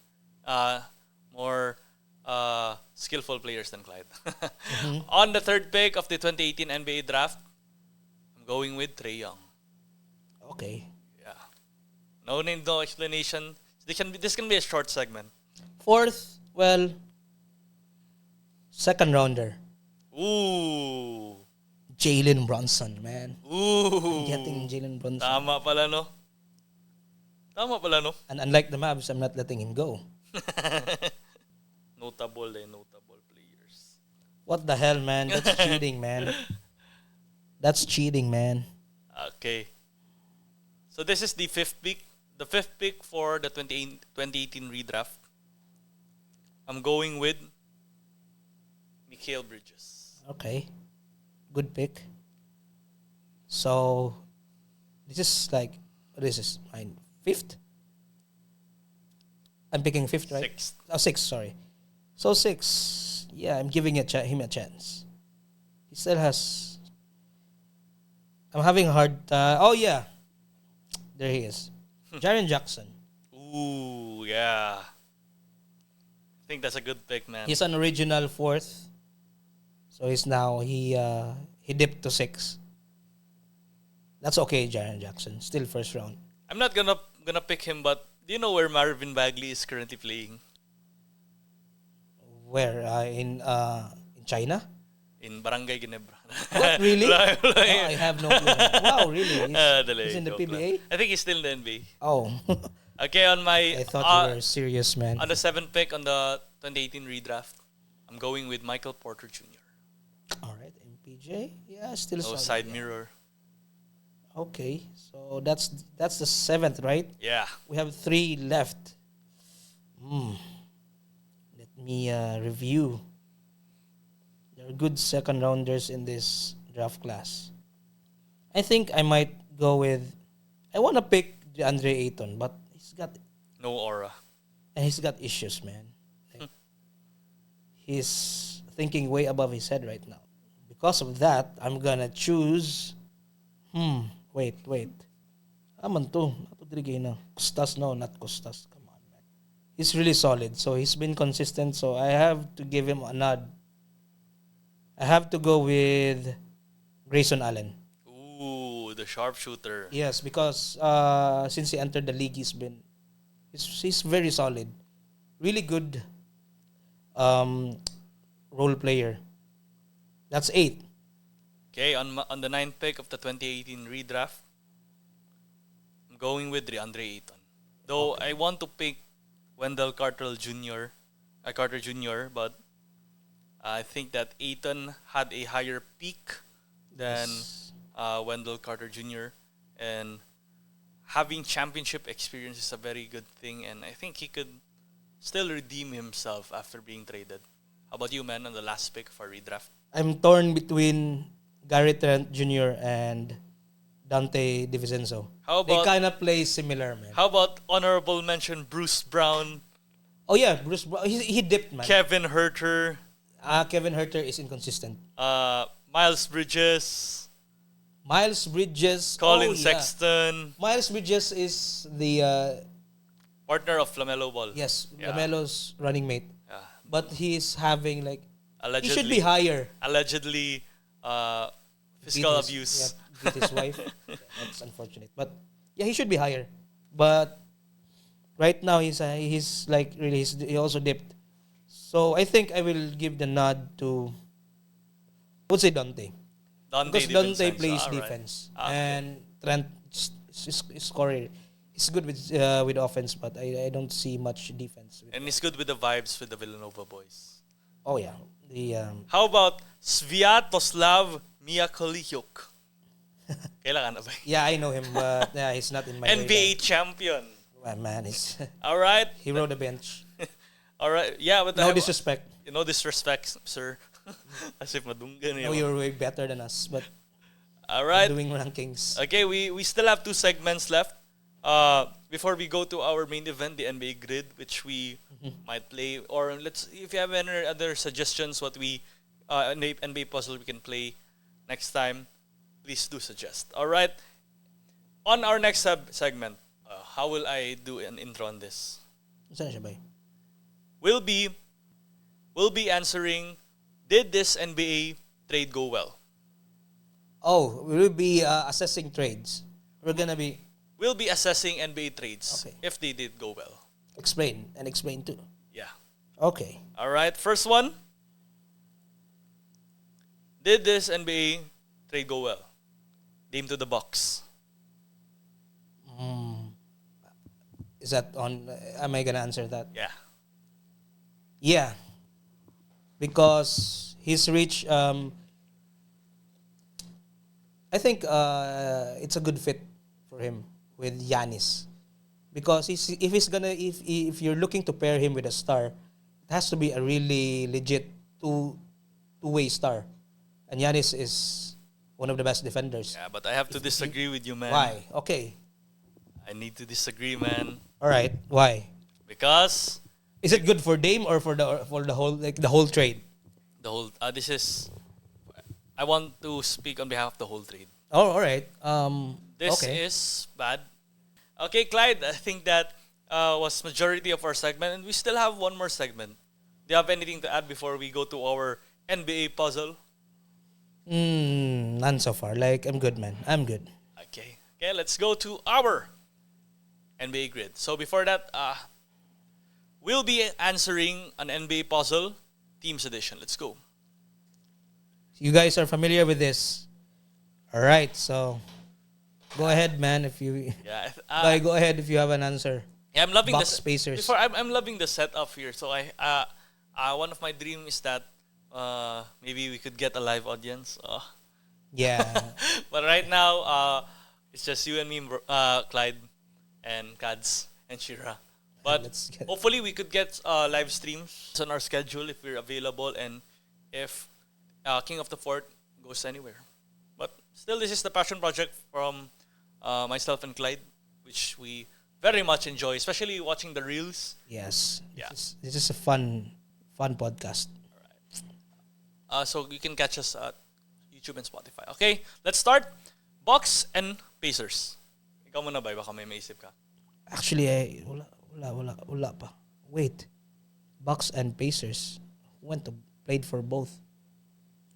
skillful players than Clyde. On the third pick of the 2018 NBA draft, I'm going with Trae Young. Okay. Yeah. No name, no explanation. This can be a short segment. Fourth, well, second rounder. Ooh. Jalen Brunson, man. Ooh. Getting Jalen Brunson. Tama pala, no? And unlike the Mavs, I'm not letting him go. Notable players. What the hell, man? That's cheating, man. That's cheating, man. Okay. So this is the fifth pick. The fifth pick for the 2018 redraft. I'm going with Mikal Bridges. Okay. Good pick. So, this is like, this is my fifth? I'm picking fifth, right? Sixth. Oh, sixth, sorry. So, six. Yeah, I'm giving him a chance. He still has. I'm having a hard. Oh yeah, there he is. Jaren Jackson. Ooh, yeah. I think that's a good pick, man. He's an original fourth, so he dipped to 6. That's okay, Jaren Jackson. Still first round. I'm not gonna pick him, but do you know where Marvin Bagley is currently playing? Where in China? In Barangay Ginebra. What, really? Lang- Oh, I have no clue. Wow, really? He's in the joke PBA? lang. I think he's still in the NBA. Oh, Okay, on my I thought you were serious, man. on the 7th pick on the 2018 redraft, I'm going with Michael Porter Jr. All right, MPJ. Yeah, still No solid, side yeah. mirror. Okay, so that's the 7th, right? Yeah. We have 3 left. Let me review. There are good second rounders in this draft class. I think I might go with. I want to pick DeAndre Ayton, but No aura. he's got issues, man. Like, he's thinking way above his head right now. Because of that, I'm gonna choose. Wait. Aman to. Nato diri kay na. Costas, no, not Costas. Come on, man. He's really solid. So he's been consistent. So I have to give him a nod. I have to go with Grayson Allen. Ooh, the sharpshooter. Yes, because since he entered the league, he's very solid, really good role player. That's 8. Okay, on the 9th pick of the 2018 redraft, I'm going with DeAndre Ayton. Though I want to pick Wendell Carter Jr., but I think that Ayton had a higher peak than Wendell Carter Jr. and having championship experience is a very good thing, and I think he could still redeem himself after being traded. How about you, man, on the last pick for redraft? I'm torn between Gary Trent Jr. and Dante DiVincenzo. How They about kind of play similar, man. how about honorable mention Bruce Brown, Oh yeah, Bruce Brown. He dipped, man. Kevin Herter, Kevin Herter is inconsistent. Miles Bridges, Miles Bridges. Colin oh, yeah. Sexton, Miles Bridges is the partner of LaMelo Ball. yes, Yeah. Lamelo's running mate. Yeah. But he's having like Allegedly, he should be higher. Allegedly, physical Beat his- abuse. Yeah, beat his wife. Yeah, that's unfortunate. But yeah, he should be higher. But right now he's like really he also dipped. So I think I will give the nod to I would say Dante. Because Dante DiVincenzo, plays alright. defense Okay. and Trent is scorer. He's good with offense, but I don't see much defense. And he's good with the vibes with the Villanova boys. Oh yeah, the How about Sviatoslav Miakoliuk? Kailangan na ba? yeah I know him, but yeah he's not in my NBA champion. radar. Man, he's All right. he rode the bench. All right. Yeah, but No disrespect. no disrespect, sir. As if madunggan No, you're way better than us, but All right. doing rankings. Okay, we still have 2 segments left. Before we go to our main event, the NBA grid, which we might play, or if you have any other suggestions, what we NBA puzzle we can play next time, please do suggest. All right. On our next segment, how will I do an intro on this? Saan siya ba? We'll be answering, did this NBA trade go well? Oh, we will be assessing trades. We'll be assessing NBA trades Okay. if they did go well. Explain too. Yeah. Okay. All right. First one. Did this NBA trade go well? Dame to the Bucks. Is that on? Am I gonna answer that? Yeah. Yeah. Because he's reached. I think it's a good fit for him with Giannis, because if you're looking to pair him with a star, it has to be a really legit two-way star, and Giannis is one of the best defenders. Yeah, but I have to disagree with you, man. Why? Okay. I need to disagree, man. All right. Why? Because Is it good for Dame or for the whole trade? the whole this is I want to speak on behalf of the whole trade. Oh, all right. This Okay. is bad. Okay, Clyde, I think that was majority of our segment, and we still have one more segment. Do you have anything to add before we go to our NBA puzzle? None so far. Like, I'm good, man. I'm good. Okay. Okay, let's go to our NBA grid. So before that, we'll be answering an NBA puzzle, Teams Edition. Let's go. You guys are familiar with this. All right. So, go ahead, man. If you Yeah. go ahead if you have an answer. Yeah, I'm loving Box this. spacers. Before I'm loving the setup here. So one of my dreams is that maybe we could get a live audience. Yeah. But right now, it's just you and me, Clyde, and Kads and Shira. But Let's get- hopefully we could get live streams on our schedule if we're available and if King of the Fort goes anywhere. But still, this is the passion project from myself and Clyde, which we very much enjoy, especially watching the reels. Yes. Yeah. This is a fun podcast. So you can catch us at YouTube and Spotify. Okay, let's start. Bucks and Pacers. Ikaw muna ba? Baka may maisip ka. Actually, wala pa. Wait. Bucks and Pacers went to played for both.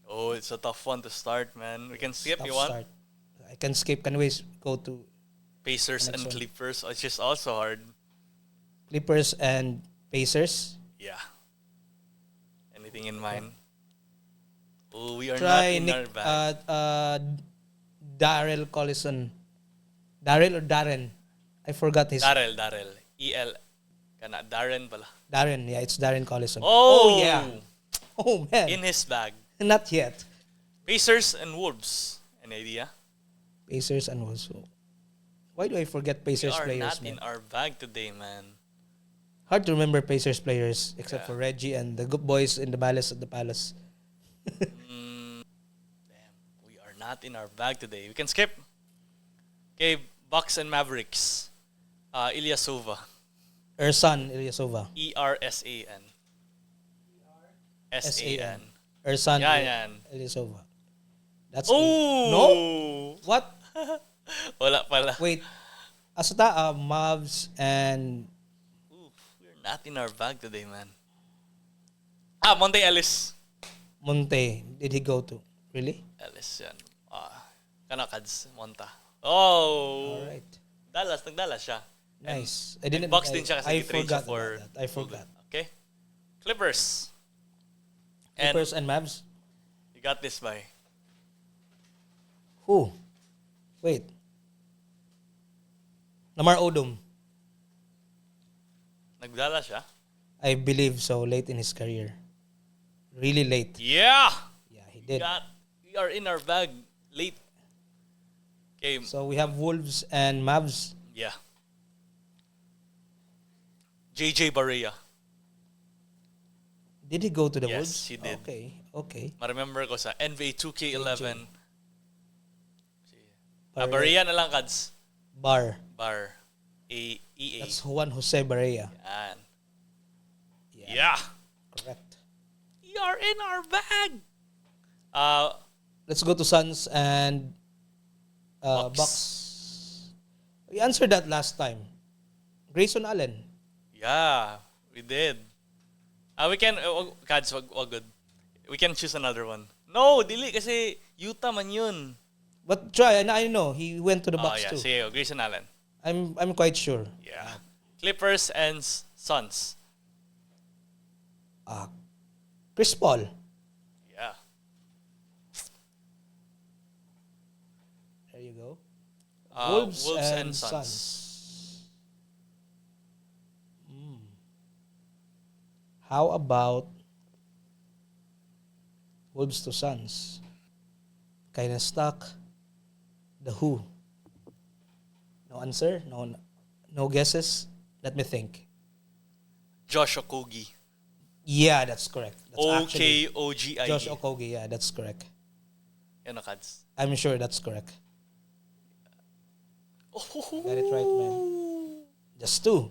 Oh, it's a tough one to start, man. We can skip. Tough You want? start. I can skip. Can we go to Pacers and Next one. Clippers. It's just also hard. Clippers and Pacers? Yeah. Anything in mind? Oh, we are not Try in our Nick, bag. Daryl Collison. Daryl or Darren? I forgot his. Darrell. EL. Kana, Darren pala. Darren, yeah, it's Darren Collison. Oh, yeah. Oh, man. In his bag. Not yet. Pacers and Wolves. An idea? Pacers and Wolves. Why do I forget Pacers We are players, not man? in our bag today, man. Hard to remember Pacers players except Yeah. for Reggie and the good boys in the Palace at the Palace. Damn, we are not in our bag today. We can skip. Okay, Bucks and Mavericks. Ilyasova. Ersan Ilyasova. ERSAN. SAN. Ersan Yan. Ilyasova. That's Oh! No? What? Wala pala. Wait. Asata, Mavs and Oof, we're not in our bag today, man. Monte Ellis. Monte. Did he go to? Really? Ellis yan. Kanakads. Monta. Oh! Alright. Nagdalas siya. Nice. And Bucks din siya kasi I gitrade siya forgot for about that. I forgot. Okay? Clippers. Clippers and Mavs? You got this, by. Who? Wait. Lamar Odom. Nagdala siya? I believe so, late in his career. Really late. Yeah! Yeah, he did. We are in our bag late. Okay, So we have Wolves and Mavs. yeah. JJ Barea. Did he go to the Yes, Wolves? he did. Okay. Ma-remember ko sa NBA 2K11. Barea. Barea na lang, Kads. Bar. EA. That's Juan Jose Barea. Yan. Yeah. Yeah. Correct. We are in our bag. Let's go to Suns and Bucks. We answered that last time. Grayson Allen. Yeah, we did. We can, Kads, wag good. We can choose another one. No, dili, kasi Utah man yun. But try, and I know he went to the Bucks yeah, too. sige, Grayson Allen. I'm quite sure. Yeah. Clippers and Suns. Chris Paul. Yeah. There you go. Wolves and Suns. How about Wolves to Suns? Kinda stuck. The Who. No answer? No guesses? Let me think. Josh Okogie. Yeah, that's correct. That's actually OKOGIE. Josh Okogie. Yeah, that's correct. Yan o, Kads. I'm sure that's correct. Got it right, man. Just two.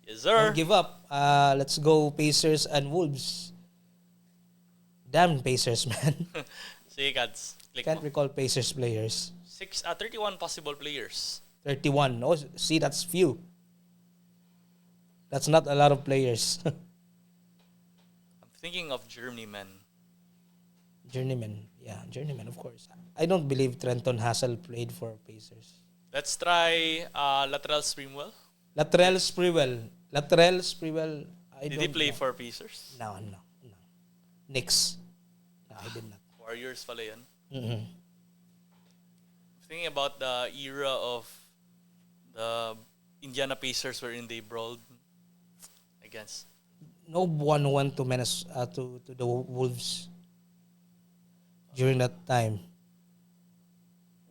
Yes, Don't sir. give up. Let's go Pacers and Wolves. Damn Pacers, man. Sige, Kads. Click Can't mo. recall Pacers players. 31 possible players. 31. Oh, see, that's few. That's not a lot of players. I'm thinking of journeyman. Journeyman. Yeah, journeyman, of course. I don't believe Trenton Hassel played for Pacers. Let's try Lateral Springwell. Latrell Sprewell. Did he play for Pacers? No. Knicks. No, I did not. Warriors pala yan. Mm-hmm. Thinking about the era of the Indiana Pacers wherein they brawled against. No one went to to the Wolves during that time.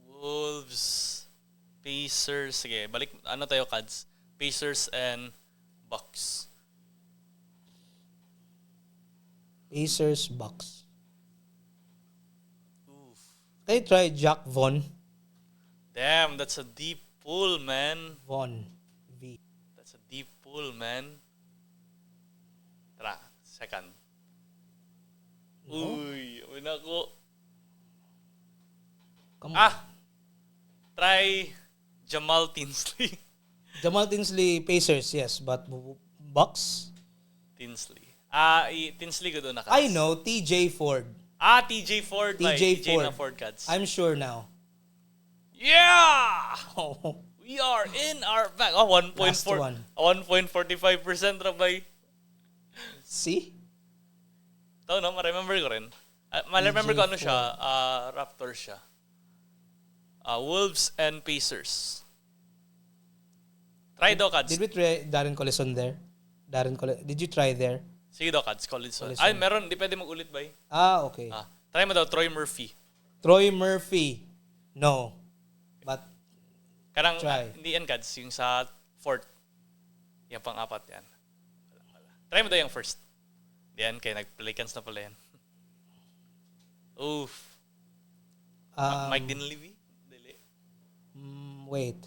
Wolves, Pacers. Sige, balik. Ano tayo, Kads? Pacers and Bucks. Pacers, Bucks. Oof. Can you try Jack Vaughn? Damn, that's a deep pull, man. Vaughn. V. That's a deep pull, man. Tara, second. No? Uy, ko. Come on. Try Jamal Tinsley. Jamal Tinsley, Pacers, yes. But Bucks? Tinsley. Tinsley ko doon na, Kads. I know, TJ Ford. TJ Ford by TJ TJ na Ford. Ford, Kads. I'm sure now. Yeah! Oh, We are in our back. 1.4. Last one. 1.45% rabay. see? Ito, no? Ma-remember ko rin. Ma-remember ko ano siya. Raptors siya. Wolves and Pacers. Try daw, Kads. Did we try Darren Collison there? Did you try there? Sige daw, Kads. Collison. Collison. Ay, meron. Di pwede mag-ulit ba? Okay. Try mo daw, Troy Murphy. Troy Murphy. No. But Karang, Try. hindi yan, Kads. Yung sa fourth. Yung pang-apat yan. Wala. Try mo daw yung first. Yan, kaya nag-Pelicans na pala yan. Oof. Mike Dinwiddie? Dili. wait.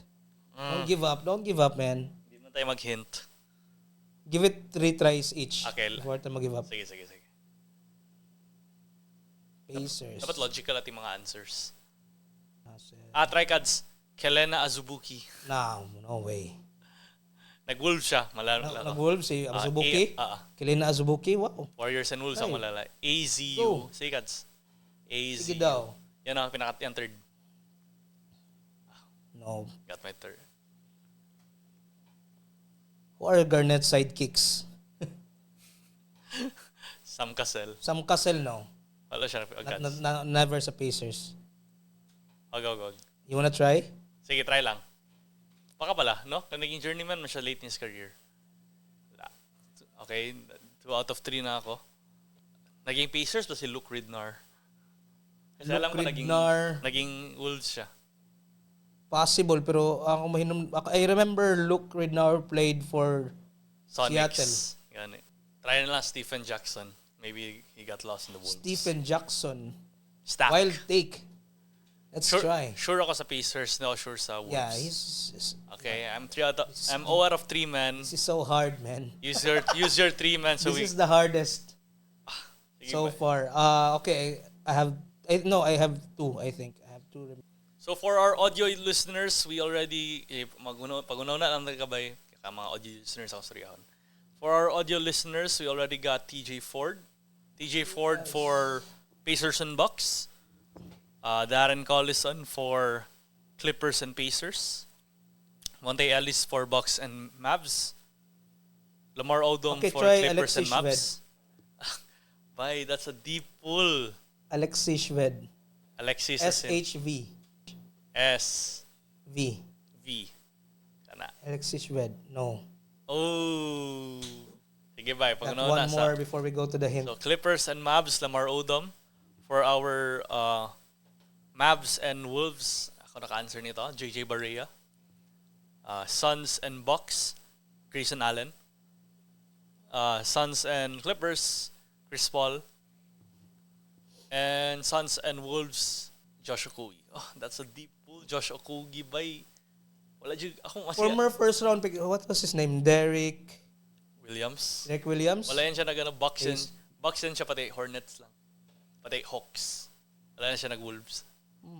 Don't give up, man. Hindi na tayo mag-hint. Give it 3 tries each. Okay. Before tayo mag-give up. Sige. Pacers. Dapat logical at yung mga answers. Hassel. Try, Kads. Kelena Azubuki. No way. Nag-Wolves siya. Malaro. Nag-Wolves si Azubuki. Kilina Azubuki. Wow. Warriors and Wolves ang Ay. malala. AZU. Go. Sige, Kads. AZU. Sige daw. Yan ang yung third. No. Got my third. Who are Garnett's sidekicks? Sam Cassell. Sam Cassell, no. Wala siya. Never sa Pacers. Wag. You wanna try? Sige, try lang. Baka pala, no? Kung naging journeyman mo siya late in his career. Wala. Okay, 2 out of 3 na ako. Naging Pacers ba si Luke Ridnar? Kasi alam ko naging Wolves siya. Possible, pero I remember Luke Ridnar played for Sonics. Seattle. Yan eh. Try na lang Stephen Jackson. Maybe he got lost in the Wolves. Stephen Jackson. Stack. Wild take. Let's try. Sure ako sa Pacers, no sure sa Wolves. Yeah, he's okay, I'm 0 out of 3, man. this is so hard, man. Use your 3, man. So This is the hardest Sige so ba? far. Okay, I have 2, I think. I have 2. So for our audio listeners, we already pag-unaw na lang kabay mga audio listeners ako sorry. For our audio listeners, we already got TJ Ford. TJ Ford for Pacers and Bucks. Darren Collison for Clippers and Pacers. Monte Ellis for Bucks and Mavs. Lamar Odom for Clippers and Mavs. Bye, that's a deep pull. Alexis Shved. Alexis SHV. SV. Kana. Alexis Shved. No. Oh. Sige, bye. Got one more before we go to the hint. So, Clippers and Mavs, Lamar Odom. For our Mavs and Wolves, ako naka-answer nito, JJ Barea. Suns and Bucks, Grayson Allen. Suns and Clippers, Chris Paul. And Suns and Wolves, Josh Okogie. Oh, that's a deep pull. Josh Okogie, bye. Wala dyan. Former first round pick. What was his name? Derek Williams. Williams? Wala yan siya na gano'n. Bucks yan siya, pati Hornets lang. Pati Hawks. Wala na siya nag-Wolves.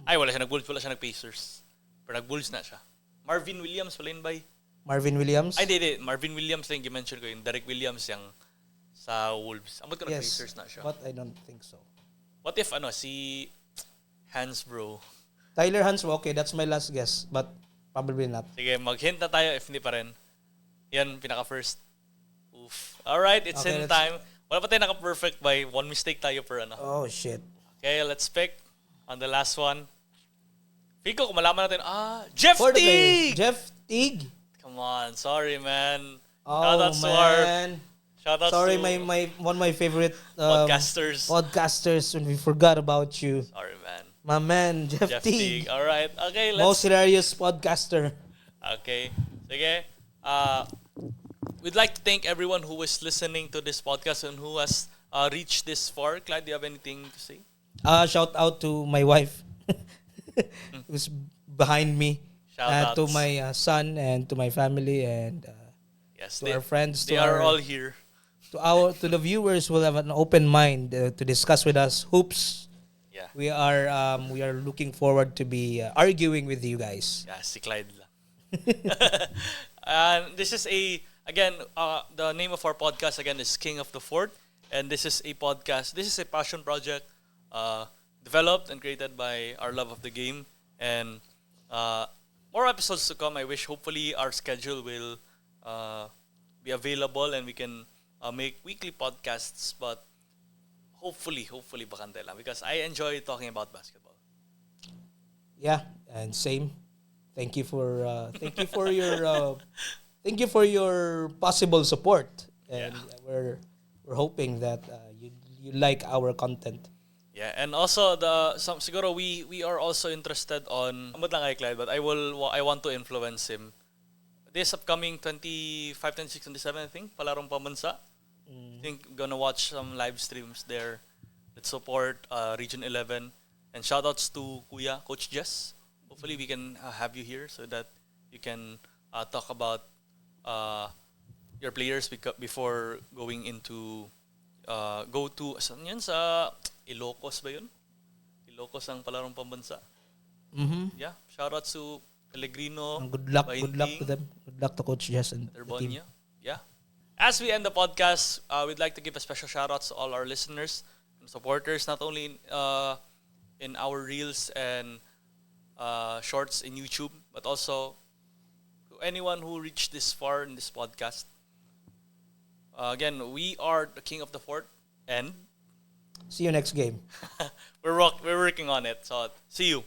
Ay, wala siya nag-Wolves, wala siya nag-Pacers. Pero nag-Wolves na siya. Marvin Williams pala yun ba? Marvin Williams? Ay, hindi. Marvin Williams lang yung mention ko. Yung Derek Williams yung sa Wolves. Amot ko Yes, nag-Pacers na siya. but I don't think so. What if, si Hans bro? Tyler Hansbrough, okay, that's my last guess, but probably not. Sige, mag-hint na tayo if hindi pa rin. Yan, pinaka-first. Oof. Alright, it's Okay, in time. Wala pa tayo naka-perfect by one mistake tayo per ano. Oh, shit. Okay, let's pick on the last one. Fico, kung malaman natin, Jeff For the Teague! Jeff Teague? Come on, sorry man. Oh, Shoutouts to our shoutouts sorry, to my one of my favorite podcasters when we forgot about you. Sorry man. My man, Jeff Teague. All right. Okay, let's... Most hilarious podcaster. Okay. Sige. We'd like to thank everyone who is listening to this podcast and who has reached this far. Clyde, do you have anything to say? Shout out to my wife who's behind me. Shout To outs. my son and to my family and Yes, to our friends. They are all here. To the viewers who have an open mind to discuss with us hoops. Yeah. We are looking forward to be arguing with you guys. Yeah, si Clyde lang. And this is again, the name of our podcast again is King of the Fort. And this is a podcast, this is a passion project developed and created by our love of the game. And more episodes to come. I wish hopefully our schedule will be available and we can make weekly podcasts. But hopefully bakante lang because I enjoy talking about basketball. Yeah, and same. Thank you for your possible support, and we're hoping that you like our content. Yeah, and also siguro we are also interested on amot lang kay Clyde, but I want to influence him. This upcoming 25, 26, 27, I think, palarong pamansa. I think I'm gonna watch some live streams there. Let's support Region 11. And shoutouts to Kuya, Coach Jess. Hopefully we can have you here so that you can talk about your players before going into go to saan yun sa Ilocos ba yun? Ilocos ang palarong pambansa. Mm-hmm. Yeah, shoutouts to Pellegrino. Good luck to them. Good luck to Coach Jess and the team. Yeah. As we end the podcast, we'd like to give a special shoutouts to all our listeners and supporters, not only in our reels and shorts in YouTube, but also to anyone who reached this far in this podcast. Again, we are the King of the Fort, and see you next game. we're working on it. So see you.